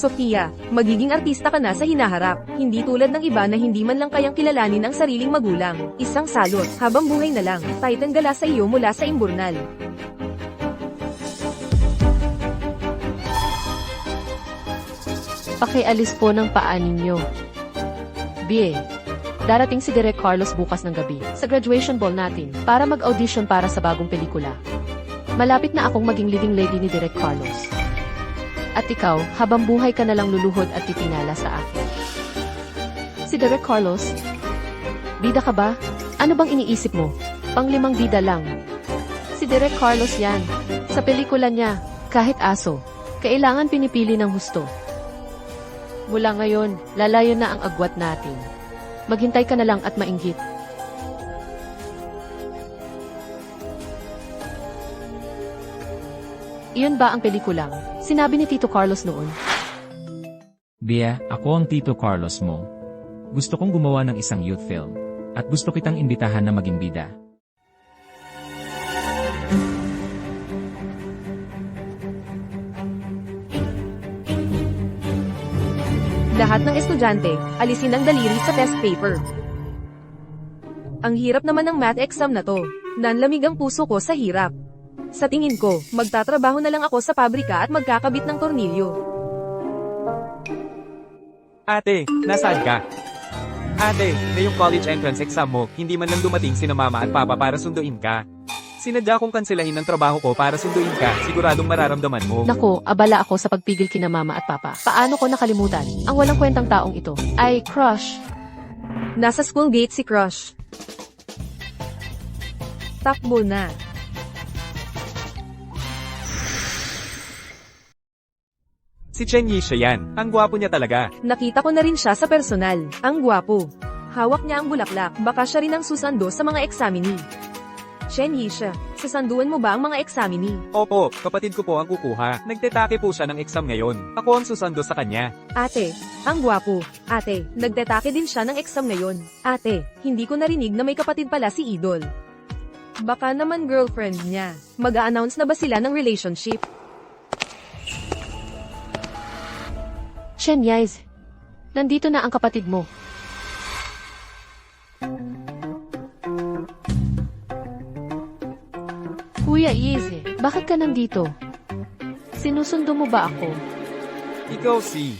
Sofia, magiging artista ka na sa hinaharap. Hindi tulad ng iba na hindi man lang kayang kilalanin ang sariling magulang. Isang salot, habang buhay na lang. Titan gala sa iyo mula sa imburnal. Pakialis po ng paa ninyo. BA. Darating si Direk Carlos bukas ng gabi sa graduation ball natin para mag-audition para sa bagong pelikula. Malapit na akong maging leading lady ni Direk Carlos. At ikaw, habang buhay ka na lang luluhod at titingala sa akin. Si Direk Carlos? Bida ka ba? Ano bang iniisip mo? Pang-5 bida lang. Si Direk Carlos yan. Sa pelikula niya, kahit aso, kailangan pinipili ng husto. Mula ngayon, lalayo na ang agwat natin. Maghintay ka na lang at mainggit. Iyon ba ang pelikulang sinabi ni Tito Carlos noon? Bea, ako ang Tito Carlos mo. Gusto kong gumawa ng isang youth film. At gusto kitang imbitahan na maging bida. Lahat ng estudyante, alisin ang daliri sa test paper. Ang hirap naman ng math exam na to. Nanlamig ang puso ko sa hirap. Sa tingin ko, magtatrabaho na lang ako sa pabrika at magkakabit ng tornilyo. Ate, nasaan ka? Ate, na yung college entrance exam mo, hindi man lang dumating sina mama at papa para sunduin ka. Sinadya kong kanselahin ang trabaho ko para sunduin ka, siguradong mararamdaman mo. Nako, abala ako sa pagpigil kina mama at papa. Paano ko nakalimutan? Ang walang kwentang taong ito ay crush. Nasa school gate si Crush. Takbo na. Si Chen Yisha yan, ang gwapo niya talaga. Nakita ko na rin siya sa personal. Ang gwapo. Hawak niya ang bulaklak, baka siya rin ang susando sa mga examinee. Chen Yisha, sasanduan mo ba ang mga examinee? Opo, kapatid ko po ang kukuha. Nagtetake po siya ng exam ngayon. Ako ang susando sa kanya. Ate, ang gwapo. Ate, nagdetake din siya ng exam ngayon. Ate, hindi ko narinig na may kapatid pala si Idol. Baka naman girlfriend niya. Mag-a-announce na ba sila ng relationship? Chen Yais, nandito na ang kapatid mo. Kuya Izzy, bakit ka nandito? Sinusundo mo ba ako? Ikaw si...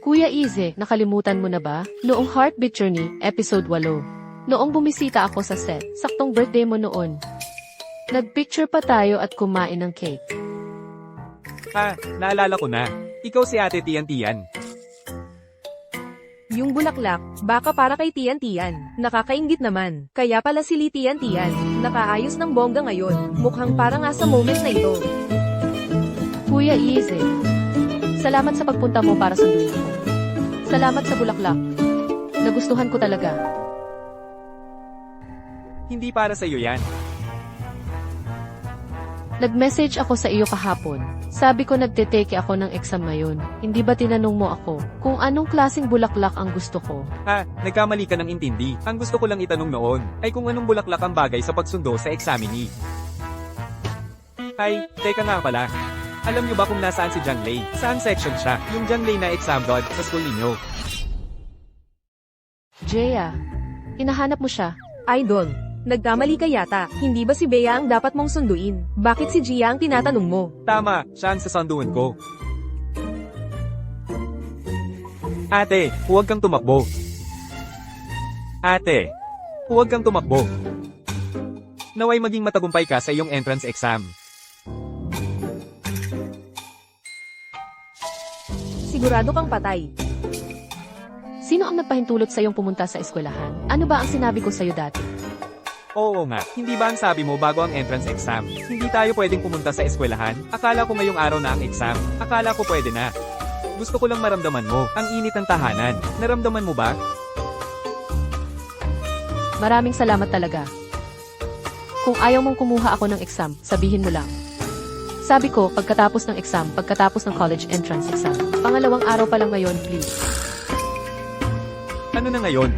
Kuya Izzy, nakalimutan mo na ba? Noong Heartbeat Journey, episode 8. Noong bumisita ako sa set, saktong birthday mo noon. Nagpicture pa tayo at kumain ng cake. Naalala ko na. Ikaw si Ate Tian Tian. Yung bulaklak, baka para kay Tian Tian. Nakakaingit naman. Kaya pala si Li Tian Tian. Nakaayos ng bongga ngayon. Mukhang para nga sa moment na ito. Kuya Izzy, salamat sa pagpunta mo para sunduin ako. Salamat sa bulaklak. Nagustuhan ko talaga. Hindi para sa iyo yan. Nag-message ako sa iyo kahapon. Sabi ko nagteteke ako ng exam ngayon. Hindi ba tinanong mo ako kung anong klaseng bulaklak ang gusto ko? Nagkamali ka ng intindi. Ang gusto ko lang itanong noon ay kung anong bulaklak ang bagay sa pagsundo sa examinee. Ay, teka nga pala. Alam niyo ba kung nasaan si Zhang Lei? Saan section siya? Yung Zhang Lei na exam god sa school ninyo. Jeya, hinahanap mo siya? Idol, nagkamali ka yata. Hindi ba si Bea ang dapat mong sunduin? Bakit si Gia ang tinatanong mo? Tama, siya ang sasanduan ko. Ate, huwag kang tumakbo. Ate, huwag kang tumakbo. Naway maging matagumpay ka sa iyong entrance exam. Sigurado kang patay. Sino ang nagpahintulot sa iyong pumunta sa eskwelahan? Ano ba ang sinabi ko sa iyo dati? Oo nga, hindi ba ang sabi mo bago ang entrance exam? Hindi tayo pwedeng pumunta sa eskwelahan? Akala ko ngayong araw na ang exam. Akala ko pwede na. Gusto ko lang maramdaman mo, ang init ng tahanan. Naramdaman mo ba? Maraming salamat talaga. Kung ayaw mong kumuha ako ng exam, sabihin mo lang. Sabi ko, pagkatapos ng exam, pagkatapos ng college entrance exam. Pangalawang araw pa lang ngayon, please. Ano na ngayon?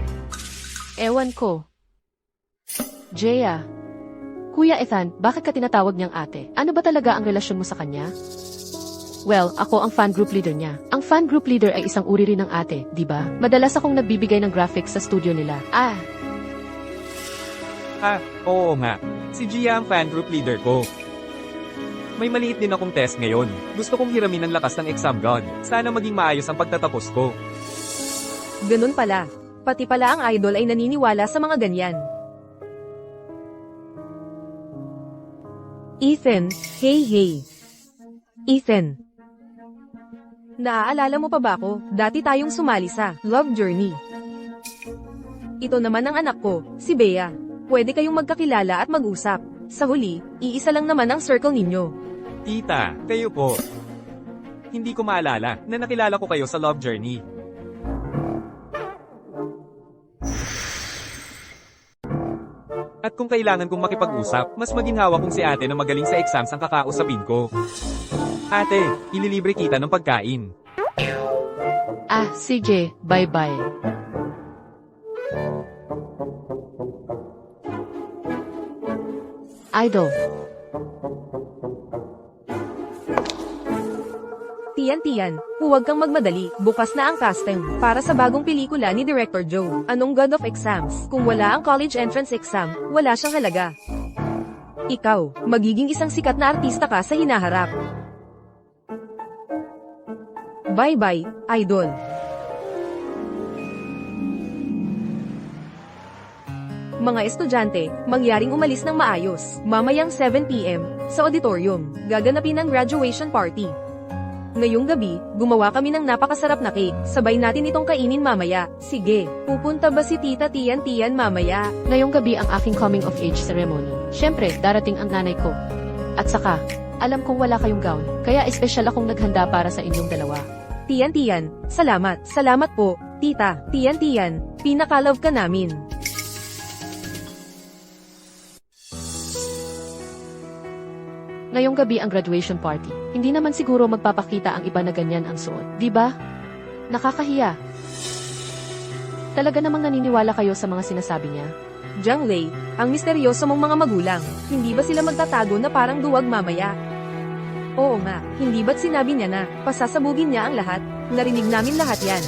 Ewan ko. Jeya. Kuya Ethan, bakit ka tinatawag niyang ate? Ano ba talaga ang relasyon mo sa kanya? Well, ako ang fan group leader niya. Ang fan group leader ay isang uri rin ng ate, di ba? Madalas akong nagbibigay ng graphics sa studio nila. Oo nga. Si Gia ang fan group leader ko. May maliit din akong test ngayon. Gusto kong hiramin ang lakas ng exam god. Sana maging maayos ang pagtatapos ko. Ganun pala. Pati pala ang idol ay naniniwala sa mga ganyan. Ethan, hey. Ethan. Naaalala mo pa ba ako? Dati tayong sumali sa Love Journey. Ito naman ang anak ko, si Bea. Pwede kayong magkakilala at mag-usap. Sa huli, iisa lang naman ang circle ninyo. Tita, kayo po. Hindi ko maalala na nakilala ko kayo sa Love Journey. At kung kailangan kong makipag-usap, mas maginhawa kung si ate na magaling sa exams ang kakausapin ko. Ate, ililibre kita ng pagkain. CJ, bye-bye. Idol. Tian, huwag kang magmadali. Bukas na ang casting para sa bagong pelikula ni Director Joe. Anong God of Exams? Kung wala ang college entrance exam, wala siyang halaga. Ikaw, magiging isang sikat na artista ka sa hinaharap. Bye-bye, idol. Mga estudyante, mangyaring umalis ng maayos. Mamayang 7 p.m. sa auditorium, gaganapin ang graduation party. Ngayong gabi, gumawa kami ng napakasarap na cake. Sabay natin itong kainin mamaya. Sige, pupunta ba si Tita Tian mamaya? Ngayong gabi ang aking coming of age ceremony. Siyempre, darating ang nanay ko. At saka, alam kong wala kayong gown, kaya espesyal akong naghanda para sa inyong dalawa. Tian, salamat. Salamat po, Tita. Tian, pinaka-love ka namin. Ngayong gabi ang graduation party. Hindi naman siguro magpapakita ang iba na ganyan ang suot, di ba? Nakakahiya. Talaga namang naniniwala kayo sa mga sinasabi niya? Zhang Lei, ang misteryoso mong mga magulang, hindi ba sila magtatago na parang duwag mamaya? Oo nga, hindi ba't sinabi niya na, pasasabugin niya ang lahat? Narinig namin lahat yan.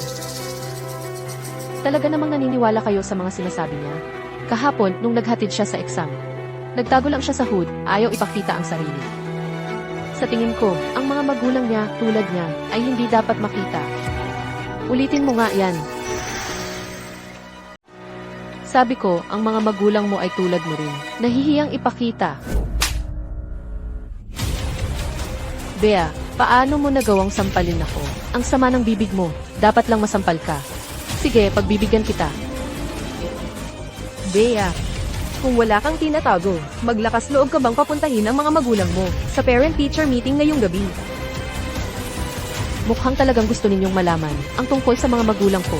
Talaga namang naniniwala kayo sa mga sinasabi niya? Kahapon, nung naghatid siya sa exam, nagtago lang siya sa hood, ayaw ipakita ang sarili. Sa tingin ko, ang mga magulang niya, tulad niya, ay hindi dapat makita. Ulitin mo nga yan. Sabi ko, ang mga magulang mo ay tulad mo rin. Nahihiyang ipakita. Bea, paano mo nagawang sampalin ako? Ang sama ng bibig mo, dapat lang masampal ka. Sige, pagbibigyan kita. Bea, kung wala kang tinatago, maglakas loob ka bang papuntahin ang mga magulang mo sa parent-teacher meeting ngayong gabi? Mukhang talagang gusto ninyong malaman ang tungkol sa mga magulang ko.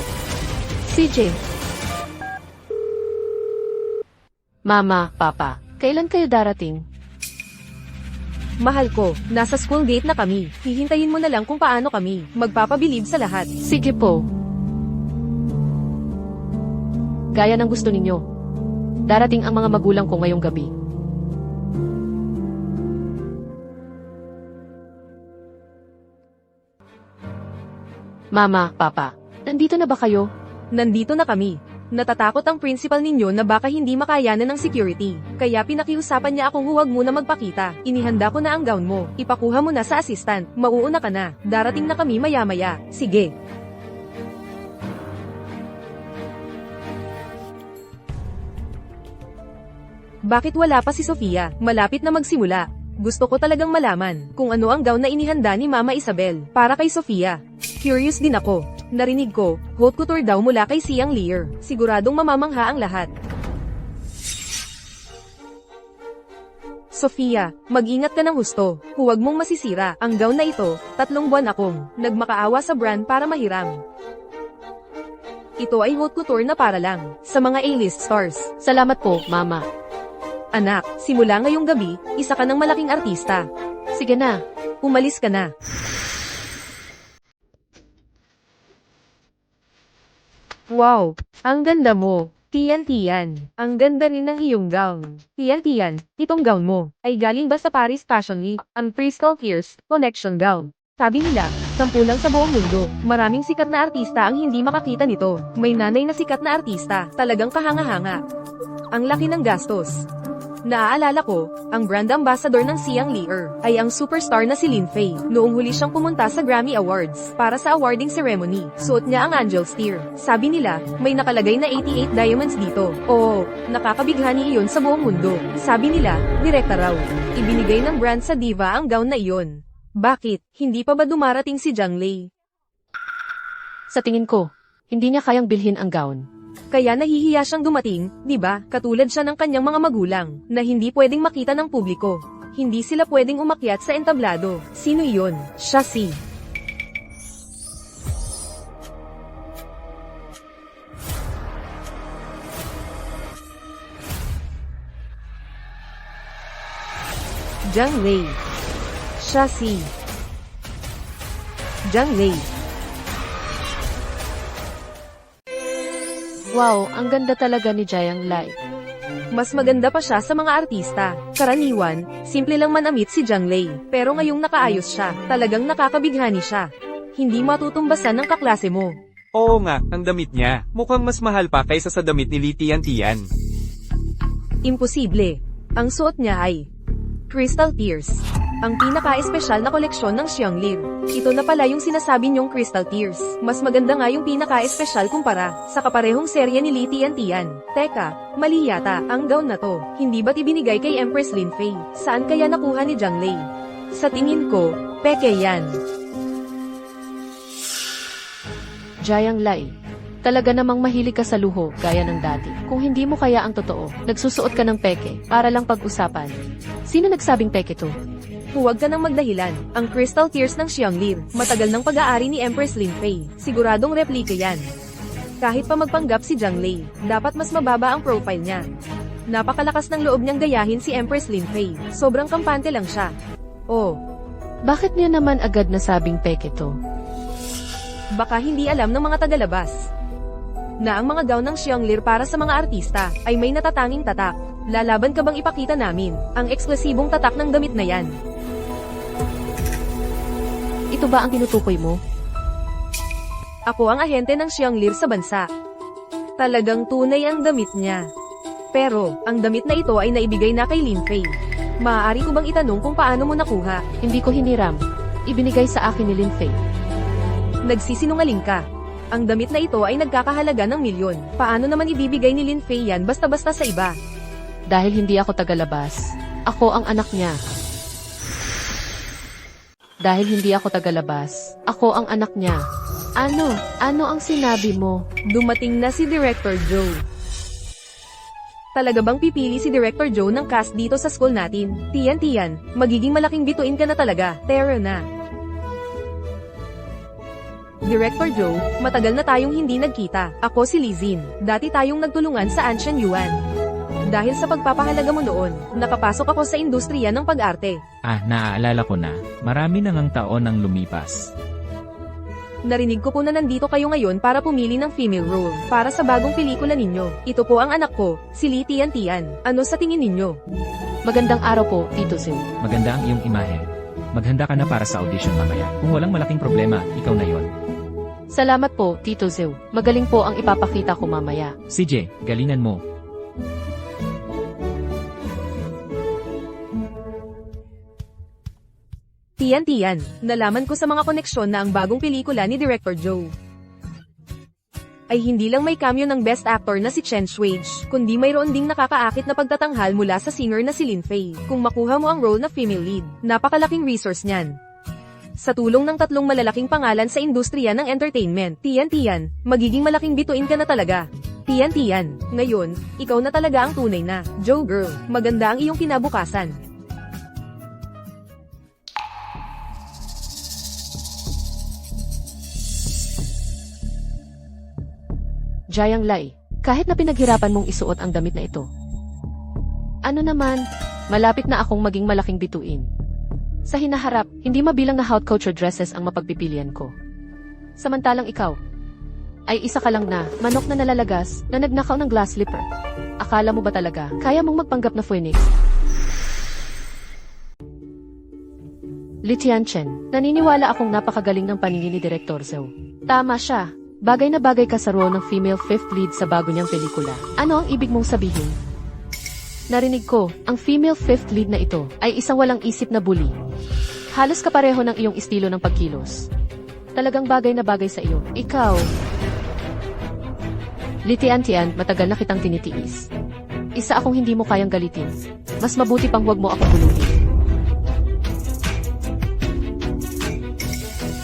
CJ. Mama, Papa, kailan kayo darating? Mahal ko, nasa school gate na kami. Hihintayin mo na lang kung paano kami magpapabilib sa lahat. Sige po. Gaya ng gusto ninyo. Darating ang mga magulang ko ngayong gabi. Mama, Papa, nandito na ba kayo? Nandito na kami. Natatakot ang principal ninyo na baka hindi makayanan ng security. Kaya pinakiusapan niya akong huwag muna magpakita. Inihanda ko na ang gown mo. Ipakuha mo na sa assistant. Mauuna ka na. Darating na kami maya-maya. Sige. Bakit wala pa si Sofia? Malapit na magsimula. Gusto ko talagang malaman kung ano ang gown na inihanda ni Mama Isabel para kay Sofia. Curious din ako. Narinig ko, haute couture daw mula kay Siang Lear. Siguradong mamamangha ang lahat. Sofia, mag-ingat ka ng husto. Huwag mong masisira. Ang gown na ito, 3 buwan akong nagmakaawa sa brand para mahiram. Ito ay haute couture na para lang sa mga A-list stars. Salamat po, Mama. Anak, simula ngayong gabi, isa ka ng malaking artista. Sige na. Umalis ka na. Wow, ang ganda mo. Tian, ang ganda rin ng iyong gown. Tian, itong gown mo ay galing ba sa Paris Fashion Week, ang Crystal Fierce Connection gown? Sabi nila, 10 lang sa buong mundo. Maraming sikat na artista ang hindi makakita nito. May nanay na sikat na artista, talagang kahanga-hanga. Ang laki ng gastos. Naaalala ko, ang brand ambassador ng Siang Lear ay ang superstar na si Lin Fei. Noong huli siyang pumunta sa Grammy Awards para sa awarding ceremony, suot niya ang Angel's Tear. Sabi nila, may nakalagay na 88 diamonds dito. Oo, nakakabighani iyon sa buong mundo. Sabi nila, direkta raw. Ibinigay ng brand sa diva ang gown na iyon. Bakit, hindi pa ba dumarating si Zhang Lei? Sa tingin ko, hindi niya kayang bilhin ang gown. Kaya nahihiya siyang dumating, di ba? Katulad siya ng kanyang mga magulang, na hindi pwedeng makita ng publiko. Hindi sila pwedeng umakyat sa entablado. Sino iyon? Siya si Zhang Lei. Siya si Zhang Lei. Wow, ang ganda talaga ni Jiang Lai. Mas maganda pa siya sa mga artista. Karaniwan, simple lang manamit si Zhang Lei. Pero ngayong nakaayos siya, talagang nakakabighani siya. Hindi matutumbasan ng kaklase mo. Oo nga, ang damit niya. Mukhang mas mahal pa kaysa sa damit ni Li Tian. Imposible. Ang suot niya ay Crystal Tears. Ang pinaka-espesyal na koleksyon ng Xianglir. Ito na pala yung sinasabi niyong Crystal Tears. Mas maganda nga yung pinaka-espesyal kumpara sa kaparehong serya ni Li Tian. Teka, mali yata, ang gown na to. Hindi ba't ibinigay kay Empress Lin Fei? Saan kaya nakuha ni Zhang Lei? Sa tingin ko, peke yan. Jiang Lai. Talaga namang mahilig ka sa luho, gaya ng dati. Kung hindi mo kaya ang totoo, nagsusuot ka ng peke, para lang pag-usapan. Sino nagsabing peke to? Huwag ka nang magdahilan. Ang Crystal Tears ng Xianglir, matagal ng pag-aari ni Empress Lin Fei. Siguradong replika yan. Kahit pa magpanggap si Zhang Lei, dapat mas mababa ang profile niya. Napakalakas ng loob niyang gayahin si Empress Lin Fei. Sobrang kampante lang siya. Oh, Bakit niya naman agad nasabing peke to? baka hindi alam ng mga tagalabas na ang mga gown ng Xianglir para sa mga artista ay may natatanging tatak. Lalaban ka bang ipakita namin ang eksklusibong tatak ng damit na yan? Ito ba ang tinutukoy mo? Ako ang ahente ng Xianglir sa bansa. Talagang tunay ang damit niya. Pero, ang damit na ito ay naibigay na kay Lin Fei. Maaari ko bang itanong kung paano mo nakuha? Hindi ko hiniram. Ibinigay sa akin ni Lin Fei. Nagsisinungaling ka. Ang damit na ito ay nagkakahalaga ng milyon. Paano naman ibibigay ni Lin Fei yan basta-basta sa iba? Dahil hindi ako tagalabas. Ako ang anak niya. Dahil hindi ako tagalabas. Ako ang anak niya. Ano? Ano ang sinabi mo? Dumating na si Director Joe. Talaga bang pipili si Director Joe ng cast dito sa school natin? Tian, magiging malaking bituin ka na talaga. Tara na. Director Joe, matagal na tayong hindi nagkita. Ako si Lizin. Dati tayong nagtulungan sa Anshan Yuan. Dahil sa pagpapahalaga mo noon, nakapasok ako sa industriya ng pag-arte. Naaalala ko na. Marami nang ang taon ang lumipas. Narinig ko po na nandito kayo ngayon para pumili ng female role para sa bagong pelikula ninyo. Ito po ang anak ko, si Li Tian. Ano sa tingin ninyo? Magandang araw po, Tito Zhu. Maganda ang iyong imahe. Maghanda ka na para sa audition mamaya. Kung walang malaking problema, ikaw na yon. Salamat po, Tito Zhu. Magaling po ang ipapakita ko mamaya. CJ, galingan mo. Tian, nalaman ko sa mga koneksyon na ang bagong pelikula ni Director Joe ay hindi lang may cameo ng best actor na si Chen Shuage, kundi mayroon ding nakakaakit na pagtatanghal mula sa singer na si Lin Fei. Kung makuha mo ang role na female lead, napakalaking resource niyan. Sa tulong ng tatlong malalaking pangalan sa industriya ng entertainment, Tian, magiging malaking bituin ka na talaga. Tian, ngayon, ikaw na talaga ang tunay na Joe girl. Maganda ang iyong kinabukasan. Jiang Lai, kahit na pinaghirapan mong isuot ang damit na ito. Ano naman, malapit na akong maging malaking bituin. Sa hinaharap, hindi mabilang na haute couture dresses ang mapagpipilian ko. Samantalang ikaw, ay isa ka lang na, manok na nalalagas, na nagnakaw ng glass slipper. Akala mo ba talaga, kaya mong magpanggap na phoenix? Li Tianchen, naniniwala akong napakagaling ng paningin ni Director Zhou. Tama siya. Bagay na bagay ka sa role ng female fifth lead sa bago niyang pelikula. Ano ang ibig mong sabihin? Narinig ko, ang female fifth lead na ito ay isang walang isip na bully. Halos kapareho ng iyong estilo ng pagkilos. Talagang bagay na bagay sa iyo. Ikaw. Li Tian, matagal na kitang tinitiis. Isa akong hindi mo kayang galitin. Mas mabuti pang huwag mo akong buluhin.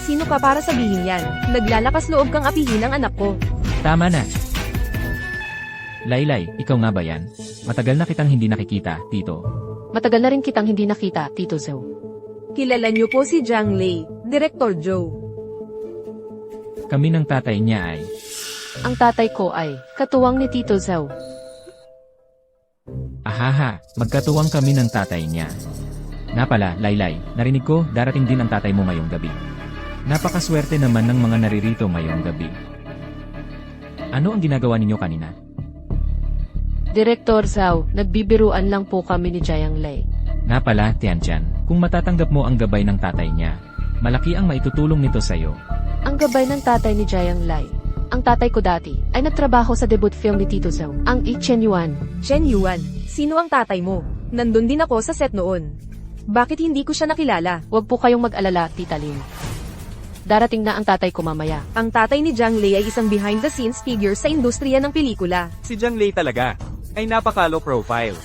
Sino ka para sabihin yan? Naglalakas loob kang apihin ang anak ko. Tama na. Laylay, ikaw nga ba yan? Matagal na kitang hindi nakikita, Tito. Matagal na rin kitang hindi nakita, Tito Zhou. Kilala niyo po si Zhang Lei, Director Joe. Kami ng tatay niya ay... Ang tatay ko ay katuwang ni Tito Zhou. Ahaha, magkatuwang kami ng tatay niya. Napala, Laylay, narinig ko, darating din ang tatay mo ngayong gabi. Napakaswerte naman ng mga naririto ngayong gabi. Ano ang ginagawa ninyo kanina? Director Zhou, nagbibiruan lang po kami ni Jiang Lai. Napala, Tiantian, kung matatanggap mo ang gabay ng tatay niya, malaki ang maitutulong nito sa'yo. Ang gabay ng tatay ni Jiang Lai. Ang tatay ko dati ay nagtrabaho sa debut film ni Tito Zhou, ang Chen Yuan. Chen Yuan, sino ang tatay mo? Nandun din ako sa set noon. Bakit hindi ko siya nakilala? Huwag po kayong mag-alala, Tita Lin. Darating na ang tatay ko mamaya. Ang tatay ni Zhang Lei ay isang behind-the-scenes figure sa industriya ng pelikula. Si Zhang Lei talaga ay napaka-low profile.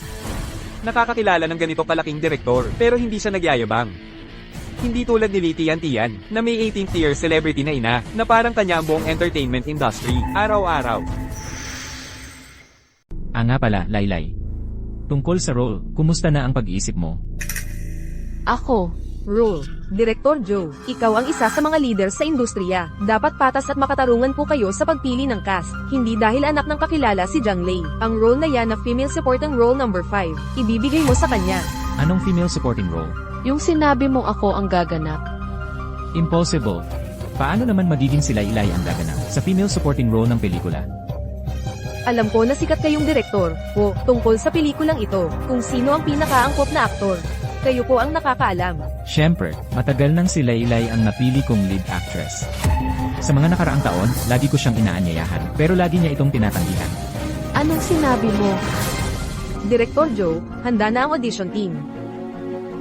Nakakakilala ng ganito kalaking direktor, pero hindi siya nagyayabang. Hindi tulad ni Li Tian na may 18th year celebrity na ina, na parang kanya ang buong entertainment industry, araw-araw. Nga pala, Laylay. Tungkol sa role, kumusta na ang pag-iisip mo? Ako, Rule. Director Joe, ikaw ang isa sa mga leader sa industriya. Dapat patas at makatarungan po kayo sa pagpili ng cast. Hindi dahil anak ng kakilala si Zhang Lei. Ang role na yan na female supporting role number 5, ibibigay mo sa kanya. Anong female supporting role? yung sinabi mo ako ang gaganap. Impossible. Paano naman magiging si Laylay ang gaganap sa female supporting role ng pelikula? Alam ko na sikat kayong direktor po tungkol sa pelikulang ito, kung sino ang pinakaangkop na aktor. Kayo po ang nakakaalam. Siyempre, matagal nang si Laylay ang napili kong lead actress. Sa mga nakaraang taon, lagi ko siyang inaanyayahan, pero lagi niya itong tinatanggihan. Anong sinabi mo? Director Joe, handa na ang audition team.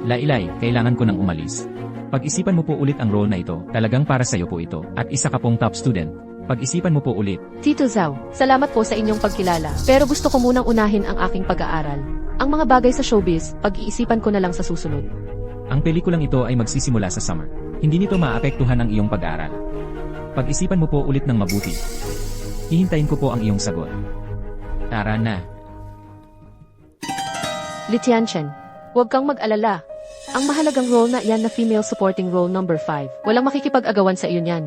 Laylay, kailangan ko nang umalis. Pag-isipan mo po ulit ang role na ito, talagang para sa'yo po ito, at isa ka pong top student. Pag-isipan mo po ulit. Tito Zhao, salamat po sa inyong pagkilala, pero gusto ko munang unahin ang aking pag-aaral. Ang mga bagay sa showbiz, pag-iisipan ko na lang sa susunod. Ang pelikulang ito ay magsisimula sa summer. Hindi nito maapektuhan ang iyong pag-aaral. Pag-isipan mo po ulit ng mabuti. Hihintayin ko po ang iyong sagot. Tara na. Li Tianchen, huwag kang mag-alala. Ang mahalagang role na iyan na female supporting role number 5. Walang makikipag-agawan sa iyo niyan.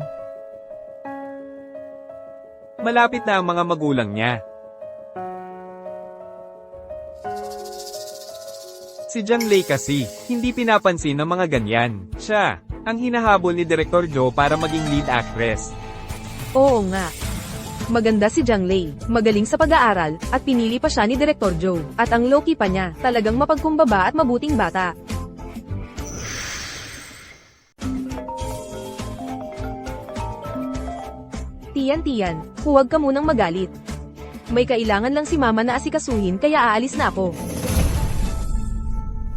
Malapit na ang mga magulang niya. Si Zhang Lei kasi, hindi pinapansin ng mga ganyan. Siya, ang hinahabol ni Director Joe para maging lead actress. Oo nga. Maganda si Zhang Lei, magaling sa pag-aaral, at pinili pa siya ni Director Joe. At ang low-key pa niya, talagang mapagkumbaba at mabuting bata. Tian, huwag ka munang magalit. May kailangan lang si Mama na asikasuhin kaya aalis na ako.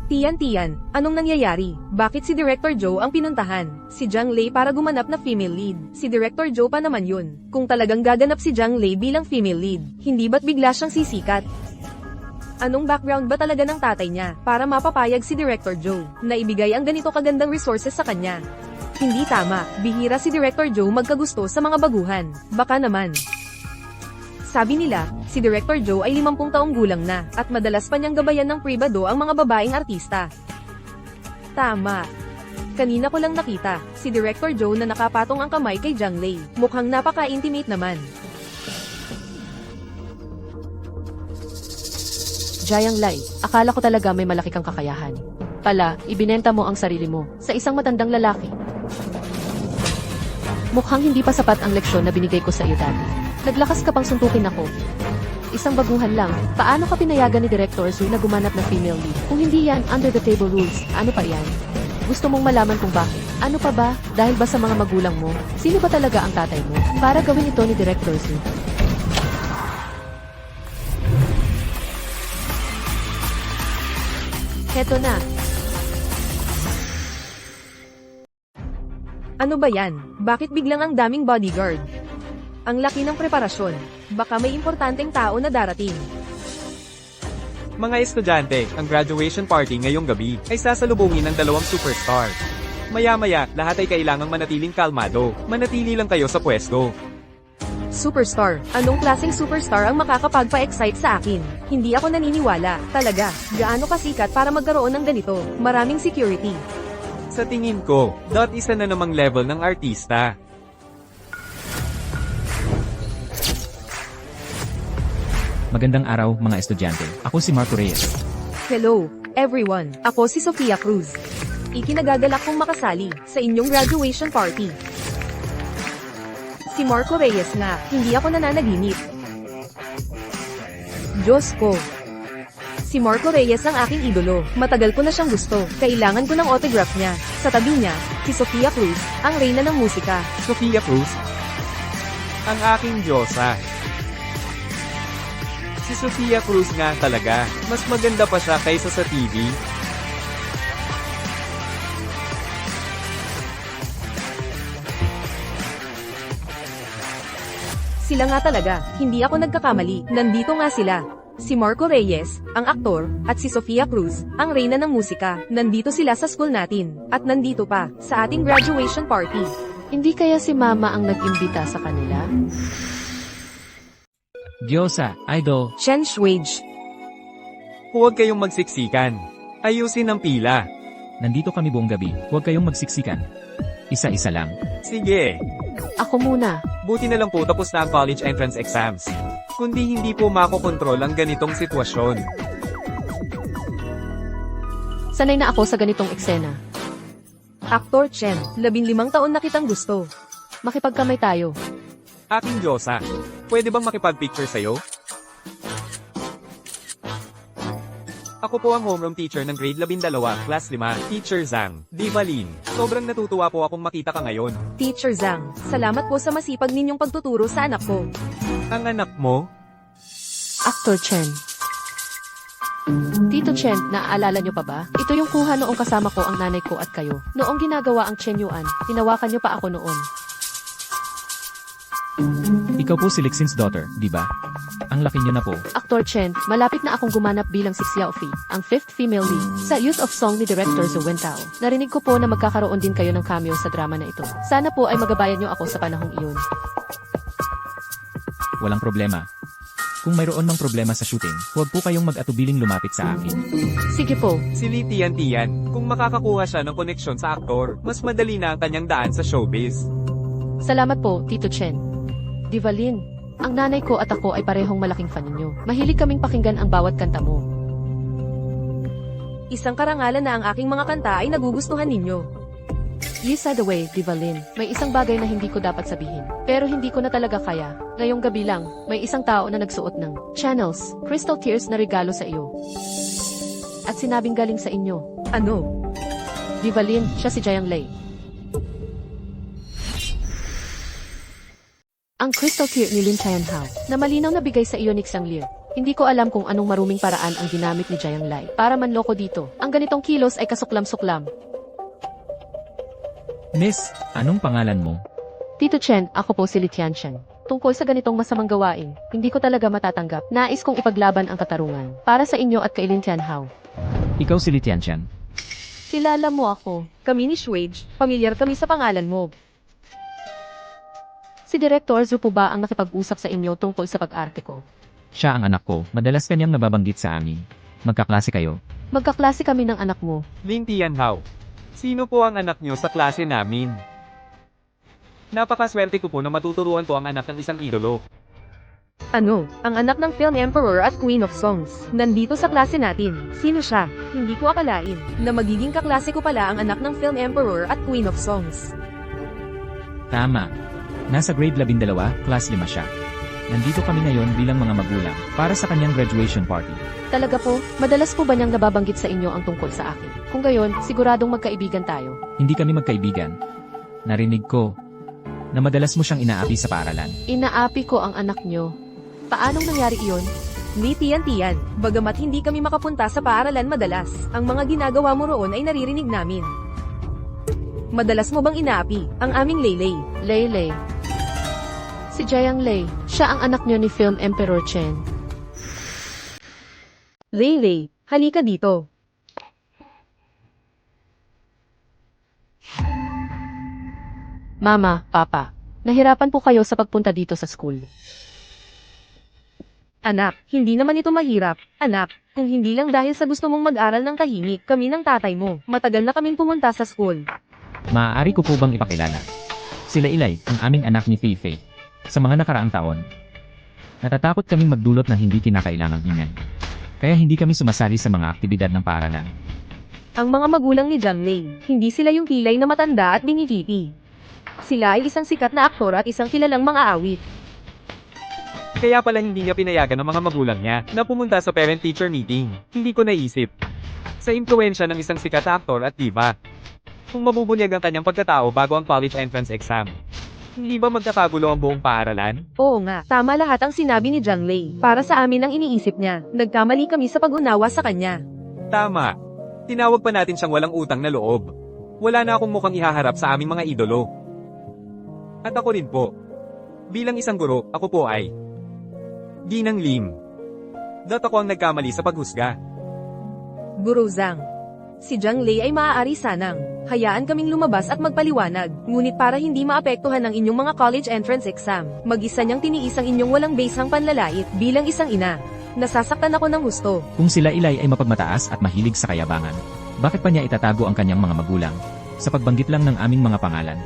Tian, anong nangyayari? Bakit si Director Joe ang pinuntahan? Si Zhang Lei para gumanap na female lead. Si Director Joe pa naman yun. Kung talagang gaganap si Zhang Lei bilang female lead, hindi ba't bigla siyang sisikat? Anong background ba talaga ng tatay niya para mapapayag si Director Joe na ibigay ang ganito kagandang resources sa kanya? Hindi tama, bihira si Director Joe magkagusto sa mga baguhan. Baka naman. Sabi nila, si Director Joe ay 50 taong gulang na, at madalas pa niyang gabayan ng pribado ang mga babaeng artista. Tama. Kanina ko lang nakita, si Director Joe na nakapatong ang kamay kay Zhang Lei. Mukhang napaka-intimate naman. Jiang Lai, akala ko talaga may malaki kang kakayahan. Pala, ibinenta mo ang sarili mo sa isang matandang lalaki. Mukhang hindi pa sapat ang leksyon na binigay ko sa iyo dati. Naglakas ka pang suntukin ako. Isang baguhan lang, paano ka pinayagan ni Director Zhu na gumanap ng female lead? Kung hindi yan, under the table rules, ano pa yan? Gusto mong malaman kung bakit? Ano pa ba? Dahil ba sa mga magulang mo? Sino ba talaga ang tatay mo? Para gawin ito ni Director Zhu. Heto na. Ano ba yan? Bakit biglang ang daming bodyguard? Ang laki ng preparasyon. Baka may importanteng tao na darating. Mga estudyante, ang graduation party ngayong gabi ay sasalubungin ng 2 superstar. Maya-maya, lahat ay kailangang manatiling kalmado. Manatili lang kayo sa pwesto. Superstar. Anong klaseng superstar ang makakapagpa-excite sa akin? Hindi ako naniniwala. Talaga, gaano kasikat para magkaroon ng ganito? Maraming security. Sa tingin ko, isa na namang level ng artista. Magandang araw, mga estudyante. Ako si Marco Reyes. Hello, everyone. Ako si Sofia Cruz. Ikinagagalak kong makasali sa inyong graduation party. Si Marco Reyes nga, hindi ako nananaginip. Diyos ko. Si Marco Reyes ang aking idolo. Matagal ko na siyang gusto. Kailangan ko ng autograph niya. Sa tabi niya, si Sofia Cruz, ang reyna ng musika. Sofia Cruz? Ang aking diyosa. Si Sofia Cruz nga talaga, mas maganda pa siya kaysa sa TV. Sila nga talaga, hindi ako nagkakamali. Nandito nga sila. Si Marco Reyes, ang aktor, at si Sofia Cruz, ang reyna ng musika. Nandito sila sa school natin. At nandito pa, sa ating graduation party. Hindi kaya si Mama ang nag-imbita sa kanila? Diyosa, idol, Chen Shuage. Huwag kayong magsiksikan. Ayusin ang pila. nandito kami buong gabi, huwag kayong magsiksikan. Isa-isa lang. Sige. Ako muna. Buti na lang po tapos na ang college entrance exams. Kundi hindi po makokontrol ang ganitong sitwasyon. Sanay na ako sa ganitong eksena. Aktor Chen, 15 taon na kitang gusto. Makipagkamay tayo. Aking Diyosa, pwede bang makipag-picture sa'yo? Ako po ang homeroom teacher ng grade 12, class 5, Teacher Zhang, Divalin. Sobrang natutuwa po akong makita ka ngayon. Teacher Zhang, salamat po sa masipag ninyong pagtuturo sa anak ko. Ang anak mo? Actor Chen. Tito Chen, naaalala nyo pa ba? Ito yung kuha noong kasama ko ang nanay ko at kayo. Noong ginagawa ang Chen Yuan, tinawakan nyo pa ako noon. Ikaw po si Lixin's daughter, di ba? Ang laki niyo na po. Actor Chen, malapit na akong gumanap bilang si Xiao Fi, ang 5th female lead, sa Youth of Song ni Director Zhou Wentao. Narinig ko po na magkakaroon din kayo ng cameo sa drama na ito. Sana po ay magabayan nyo ako sa panahong iyon. Walang problema. Kung mayroon mang problema sa shooting, huwag po kayong mag-atubiling lumapit sa akin. Sige po, Si Li Tian. Kung makakakuha siya ng koneksyon sa aktor, mas madali na ang kanyang daan sa showbiz. salamat po, Tito Chen. Divalin, ang nanay ko at ako ay parehong malaking fan ninyo. Mahilig kaming pakinggan ang bawat kanta mo. Isang karangalan na ang aking mga kanta ay nagugustuhan ninyo. You said the way, Divalin. May isang bagay na hindi ko dapat sabihin. Pero hindi ko na talaga kaya. Ngayong gabi lang, may isang tao na nagsuot ng channels, crystal tears na regalo sa iyo. At sinabing galing sa inyo. Ano? Divalin, siya si Jiang Lei. Ang crystal tear ni Lin Tianhao, na malinaw na bigay sa iyo ni Xiang Liu. Hindi ko alam kung anong maruming paraan ang ginamit ni Jiang Lei para manloko dito. Ang ganitong kilos ay kasuklam-suklam. Miss, anong pangalan mo? Tito Chen, ako po si Li Tianchen. Tungkol sa ganitong masamang gawain, hindi ko talaga matatanggap. Nais kong ipaglaban ang katarungan. Para sa inyo at kay Lin Tianhao. Ikaw si Li Tianchen. Kilala mo ako. Kami ni Shuage, pamilyar kami sa pangalan mo. Si Director Zhu po ba ang nakipag-usap sa inyo tungkol sa pag-arte ko? Siya ang anak ko, madalas kanyang nababanggit sa amin. Magkaklase kayo. Magkaklase kami ng anak mo. Lin Tianhao, sino po ang anak niyo sa klase namin? Napakaswerte ko po na matuturuan ko ang anak ng isang idolo. Ano? Ang anak ng Film Emperor at Queen of Songs. Nandito sa klase natin. Sino siya? Hindi ko akalain na magiging kaklase ko pala ang anak ng Film Emperor at Queen of Songs. Tama. Nasa grade 12, class 5 siya. Nandito kami ngayon bilang mga magulang para sa kanyang graduation party. Talaga po, madalas po ba niyang nababanggit sa inyo ang tungkol sa akin? Kung gayon, siguradong magkaibigan tayo. Hindi kami magkaibigan. Narinig ko na madalas mo siyang inaapi sa paaralan. Inaapi ko ang anak niyo. Paanong nangyari iyon? Ni Tian, bagamat hindi kami makapunta sa paaralan madalas, ang mga ginagawa mo roon ay naririnig namin. Madalas mo bang inaapi ang aming Leylay? Leylay. Si Jiang Lei, siya ang anak niyo ni Film Emperor Chen. Leylay, halika dito. Mama, Papa, nahirapan po kayo sa pagpunta dito sa school. Anak, hindi naman ito mahirap. Anak, kung hindi lang dahil sa gusto mong mag-aral ng tahimik, kami ng tatay mo. Matagal na kaming pumunta sa school. Maaari ko po bang ipakilala? Sila Ilay, ang aming anak ni Feifei. Sa mga nakaraang taon, natatakot kaming magdulot ng hindi kinakailangang ingay. Kaya hindi kami sumasali sa mga aktibidad ng paaralan. Ang mga magulang ni Jiang Lei, hindi sila yung kilay na matanda at binititi. Sila ay isang sikat na aktor at isang kilalang mga awit. Kaya pala hindi niya pinayagan ng mga magulang niya na pumunta sa parent-teacher meeting. Hindi ko naisip. Sa impluensya ng isang sikat na aktor at diva. Kung mabubunyag ang kanyang pagkatao bago ang college entrance exam. Hindi ba magkakagulo ang buong paaralan? Oo nga, tama lahat ang sinabi ni Jiang Lei. Para sa amin ang iniisip niya. Nagkamali kami sa pag-unawa sa kanya. Tama. Tinawag pa natin siyang walang utang na loob. Wala na akong mukhang ihaharap sa aming mga idolo. At ako rin po. Bilang isang guro, ako po ay Ginang Lim. Ako ang nagkamali sa paghusga. Guro Zhang. Si Zhang Lei ay maaari sanang hayaan kaming lumabas at magpaliwanag, ngunit para hindi maapektuhan ang inyong mga college entrance exam, mag-isa niyang tiniis ang inyong walang basehang panlalait bilang isang ina. Nasasaktan ako ng husto. Kung sila Ilay ay mapagmataas at mahilig sa kayabangan, bakit pa niya itatago ang kanyang mga magulang? Sa pagbanggit lang ng aming mga pangalan.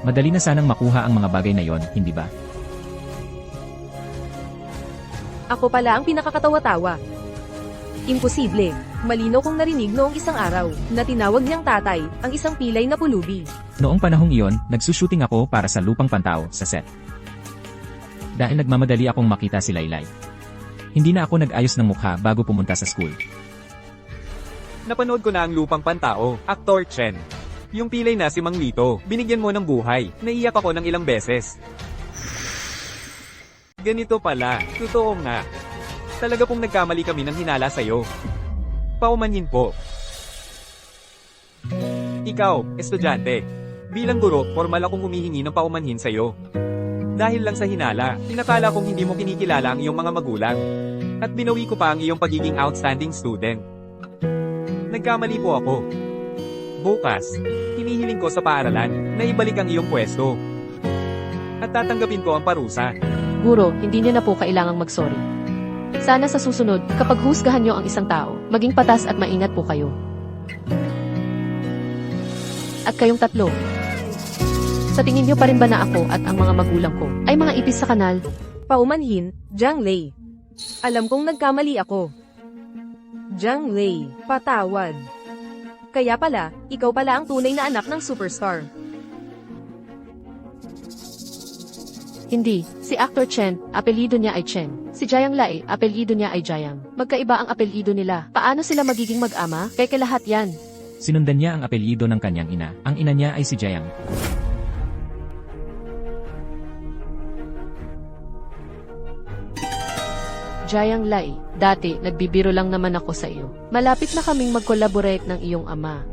Madali na sanang makuha ang mga bagay na yon, hindi ba? Ako pala ang pinakakatawa-tawa. Imposible. Malinaw kong narinig noong isang araw na tinawag niyang tatay ang isang pilay na pulubi. Noong panahong iyon, nagsushooting ako para sa Lupang Pantaw sa set. Dahil nagmamadali akong makita si Laylay. Hindi na ako nag-ayos ng mukha bago pumunta sa school. Napanood ko na ang Lupang Pantao, Aktor Chen. Yung pilay na si Mang Lito, binigyan mo ng buhay. Naiyak ako ng ilang beses. Ganito pala, totoo nga. Talaga pong nagkamali kami ng hinala sa'yo. Paumanhin po. Ikaw, estudyante. Bilang guro, formal akong humihingi ng paumanhin sa'yo. Dahil lang sa hinala, tinakala kong hindi mo kinikilala ang iyong mga magulang. At binawi ko pa ang iyong pagiging outstanding student. Nagkamali po ako. Bukas, hinihiling ko sa paaralan na ibalik ang iyong pwesto. At tatanggapin ko ang parusa. Guro, hindi niyo na po kailangang mag-sorry. Sana sa susunod, kapag husgahan niyo ang isang tao, maging patas at maingat po kayo. At kayong tatlo, sa tingin niyo pa rin ba na ako at ang mga magulang ko ay mga ipis sa kanal? Paumanhin, Zhang Lei. Alam kong nagkamali ako. Zhang Lei, patawad. Kaya pala, ikaw pala ang tunay na anak ng superstar. Hindi, si Actor Chen, apelyido niya ay Chen. Si Jiang Lai, apelyido niya ay Jiang. Magkaiba ang apelyido nila. Paano sila magiging mag-ama? Kaya lahat yan. Sinundan niya ang apelyido ng kanyang ina. Ang ina niya ay si Jiang. Jiang Lai, dati nagbibiro lang naman ako sa iyo. Malapit na kaming mag-collaborate ng iyong ama.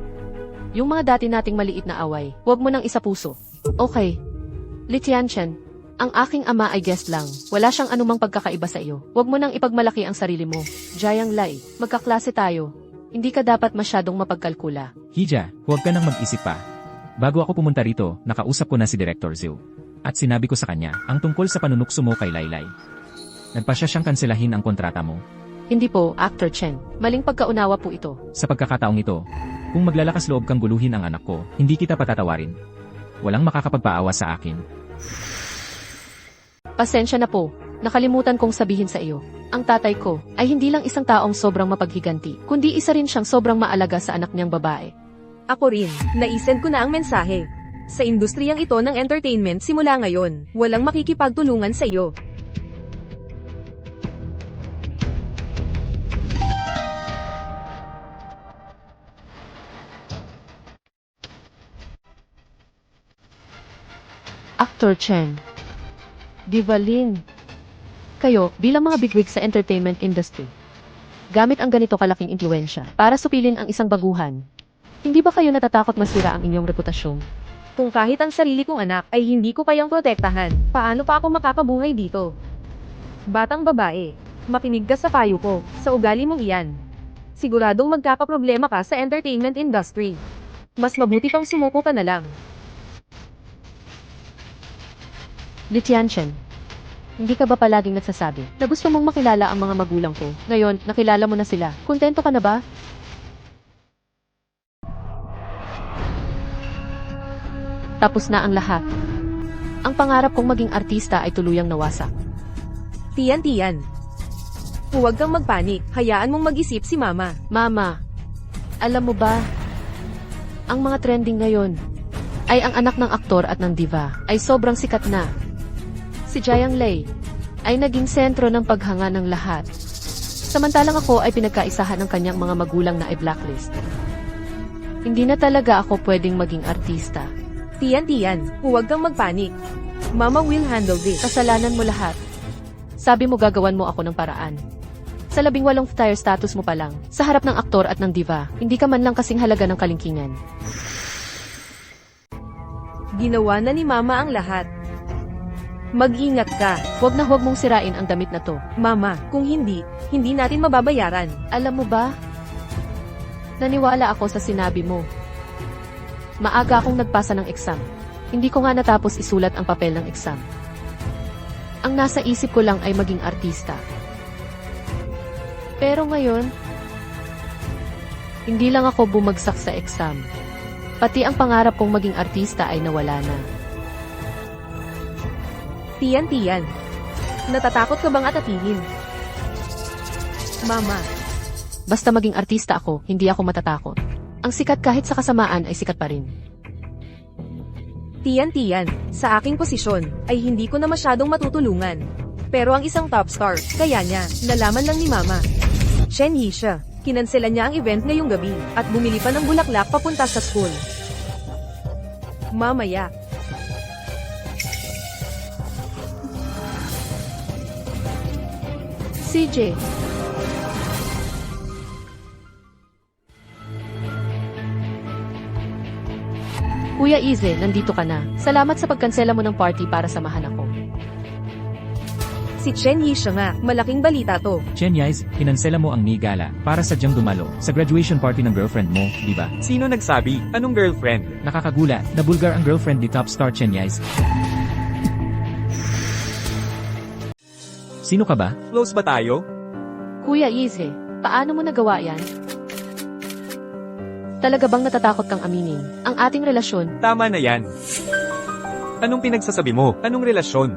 Yung mga dati nating maliit na away, huwag mo nang isapuso. Okay. Li Tianchen, ang aking ama ay guest lang. Wala siyang anumang pagkakaiba sa iyo. Huwag mo nang ipagmalaki ang sarili mo. Jiang Lai, magkaklase tayo. Hindi ka dapat masyadong mapagkalkula. Hija, huwag ka nang mag-isip pa. Bago ako pumunta rito, nakausap ko na si Director Zhu. At sinabi ko sa kanya, ang tungkol sa panunukso mo kay Laylay. Nagpasya siyang kanselahin ang kontrata mo. Hindi po, Actor Chen. Maling pagkaunawa po ito. Sa pagkakataong ito, kung maglalakas loob kang guluhin ang anak ko, hindi kita patatawarin. Walang makakapagpaawa sa akin. Pasensya na po. Nakalimutan kong sabihin sa iyo. Ang tatay ko ay hindi lang isang taong sobrang mapaghiganti, kundi isa rin siyang sobrang maalaga sa anak niyang babae. Ako rin, naisend ko na ang mensahe. Sa industriyang ito ng entertainment simula ngayon, walang makikipagtulungan sa iyo. Actor Chen. Diva Lin. Kayo, bilang mga bigwig sa entertainment industry, gamit ang ganito kalaking impluensya para supilin ang isang baguhan. Hindi ba kayo natatakot masira ang inyong reputasyon? Kung kahit ang sarili kong anak ay hindi ko kayang protektahan, paano pa ako makakabuhay dito? Batang babae, makinig ka sa payo ko, sa ugali mong iyan. Siguradong magkakaproblema ka sa entertainment industry. Mas mabuti pang sumuko ka na lang. Li Tianchen, hindi ka ba palaging nagsasabi na gusto mong makilala ang mga magulang ko? Ngayon, nakilala mo na sila. Kontento ka na ba? Tapos na ang lahat. Ang pangarap kong maging artista ay tuluyang nawasak. Tiyan. Huwag kang magpanik, hayaan mong mag-isip si Mama. Mama, alam mo ba, ang mga trending ngayon ay ang anak ng aktor at ng diva ay sobrang sikat na. Si Jiang Lai ay naging sentro ng paghanga ng lahat. Samantalang ako ay pinagkaisahan ng kanyang mga magulang na i-blacklist. Hindi na talaga ako pwedeng maging artista. Tiyan, huwag kang magpanik. Mama will handle this. Kasalanan mo lahat. Sabi mo gagawan mo ako ng paraan. Sa 18 tier status mo pa lang, sa harap ng aktor at ng diva, hindi ka man lang kasing halaga ng kalingkingan. Ginawa na ni Mama ang lahat. Mag-ingat ka. Huwag na huwag mong sirain ang damit na to. Mama, kung hindi, hindi natin mababayaran. Alam mo ba? Naniwala ako sa sinabi mo. Maaga akong nagpasa ng exam. Hindi ko nga natapos isulat ang papel ng exam. Ang nasa isip ko lang ay maging artista. Pero ngayon, hindi lang ako bumagsak sa exam. Pati ang pangarap kong maging artista ay nawala na. Tiyan. Natatakot ka bang atatingin? Mama, Basta maging artista ako, hindi ako matatakot. Ang sikat kahit sa kasamaan ay sikat pa rin. Tiyan, sa aking posisyon, ay hindi ko na masyadong matutulungan. Pero ang isang top star, kaya niya, nalaman lang ni Mama. Chen Yi siya. Kinanselan niya ang event ngayong gabi, at bumili pa ng bulaklak papunta sa school. Mamaya. CJ, Kuya Ize, nandito ka na. Salamat sa pagkansela mo ng party para samahan ako. Si Chen Yi siya nga, malaking balita to. Chen Yais, kinansela mo ang ni gala para sadyang dumalo sa graduation party ng girlfriend mo, di ba? Sino nagsabi? Anong girlfriend? Nakakagulat, na bulgar ang girlfriend ni top star Chen Yais. Sino ka ba? Close ba tayo? Kuya Ize, paano mo nagawa yan? Talaga bang natatakot kang aminin ang ating relasyon? Tama na yan. Anong pinagsasabi mo? Anong relasyon?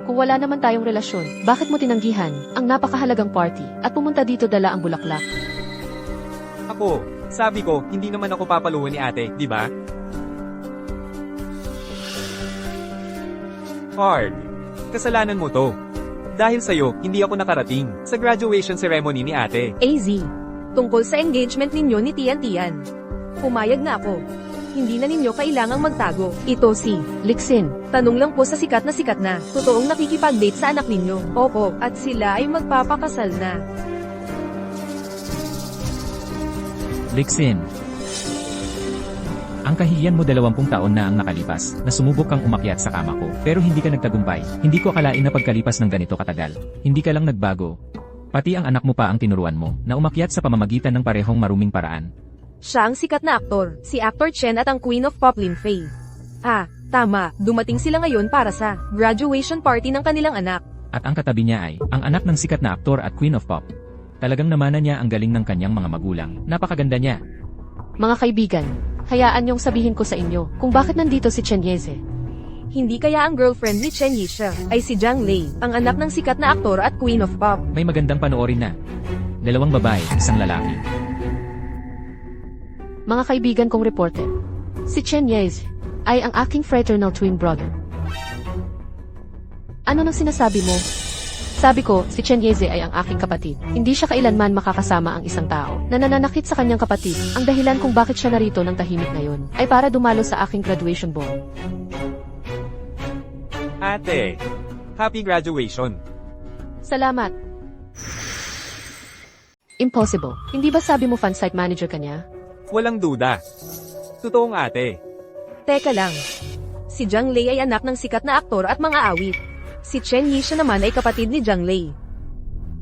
Kung wala naman tayong relasyon, bakit mo tinanggihan ang napakahalagang party at pumunta dito dala ang bulaklak? Ako, sabi ko, hindi naman ako papaluin ni ate, di ba? Hard. Kasalanan mo to. Dahil sa'yo, hindi ako nakarating sa graduation ceremony ni ate. AZ. Tungkol sa engagement ninyo ni Tiyan. Pumayag na ako. Hindi na ninyo kailangang magtago. Ito si Lixin, tanong lang po sa sikat na. Totoong nakikipag-date sa anak ninyo. Opo, at sila ay magpapakasal na. Lixin. Ang kahihiyan mo 20 taon na ang nakalipas, na sumubok kang umakyat sa kama ko, pero hindi ka nagtagumpay. Hindi ko akalain na pagkalipas ng ganito katagal. Hindi ka lang nagbago. Pati ang anak mo pa ang tinuruan mo, na umakyat sa pamamagitan ng parehong maruming paraan. Siya ang sikat na aktor, si Actor Chen at ang Queen of Pop Lin Fei. Ah, tama, dumating sila ngayon para sa graduation party ng kanilang anak. At ang katabi niya ay, ang anak ng sikat na aktor at Queen of Pop. Talagang namana niya ang galing ng kanyang mga magulang. Napakaganda niya. mga kaibigan, hayaan niyong sabihin ko sa inyo kung bakit nandito si Chen Yeze. Hindi kaya ang girlfriend ni Chen Yi siya, ay si Zhang Lei, ang anak ng sikat na aktor at Queen of Pop. May magandang panoorin na. 2 babae, 1 lalaki. Mga kaibigan kong reporter, si Chen Yeze ay ang aking fraternal twin brother. Ano nang sinasabi mo? Sabi ko, si Chen Yeze ay ang aking kapatid. Hindi siya kailanman makakasama ang isang tao na nananakit sa kanyang kapatid. Ang dahilan kung bakit siya narito ng tahimik ngayon ay para dumalo sa aking graduation ball. Ate, happy graduation. Salamat. Impossible. Hindi ba sabi mo fan site manager ka niya? Walang duda. Totoong ate. Teka lang. Si Zhang Lei ay anak ng sikat na aktor at mga awit. Si Chen Yi siya naman ay kapatid ni Zhang Lei.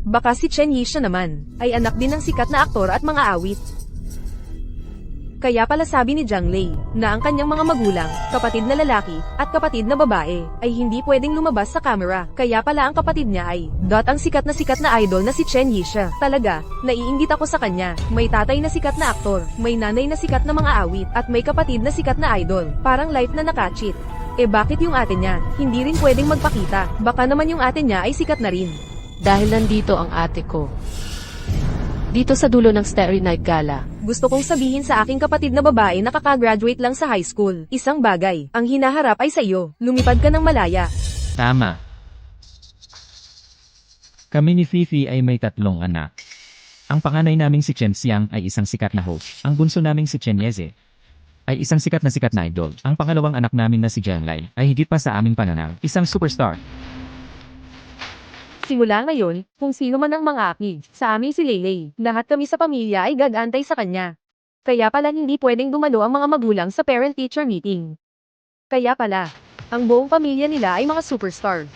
Baka si Chen Yi siya naman ay anak din ng sikat na aktor at mga awit. Kaya pala sabi ni Zhang Lei na ang kanyang mga magulang, kapatid na lalaki at kapatid na babae ay hindi pwedeng lumabas sa camera. Kaya pala ang kapatid niya ay ang sikat na idol na si Chen Yi siya. Talaga, naiinggit ako sa kanya. May tatay na sikat na aktor, may nanay na sikat na mga awit, at may kapatid na sikat na idol. Parang life na naka-cheat. Eh bakit yung ate niya, hindi rin pwedeng magpakita? Baka naman yung ate niya ay sikat na rin. Dahil nandito ang ate ko. Dito sa dulo ng Starry Night Gala. Gusto kong sabihin sa aking kapatid na babae na kakagraduate lang sa high school. Isang bagay, ang hinaharap ay sa iyo. Lumipad ka ng malaya. Tama. Kami ni Fifi ay may 3 anak. Ang panganay naming si Chen Xiang ay isang sikat na host. Ang bunso naming si Chen Yeze ay isang sikat na idol. Ang pangalawang anak namin na si Zhang Lei ay higit pa sa aming pananaw, isang superstar. Simula ngayon, kung sino man ang mga aki, sa amin si Leylay, lahat kami sa pamilya ay gagantay sa kanya. Kaya pala hindi pwedeng dumalo ang mga magulang sa parent-teacher meeting. Kaya pala, Ang buong pamilya nila ay mga superstar.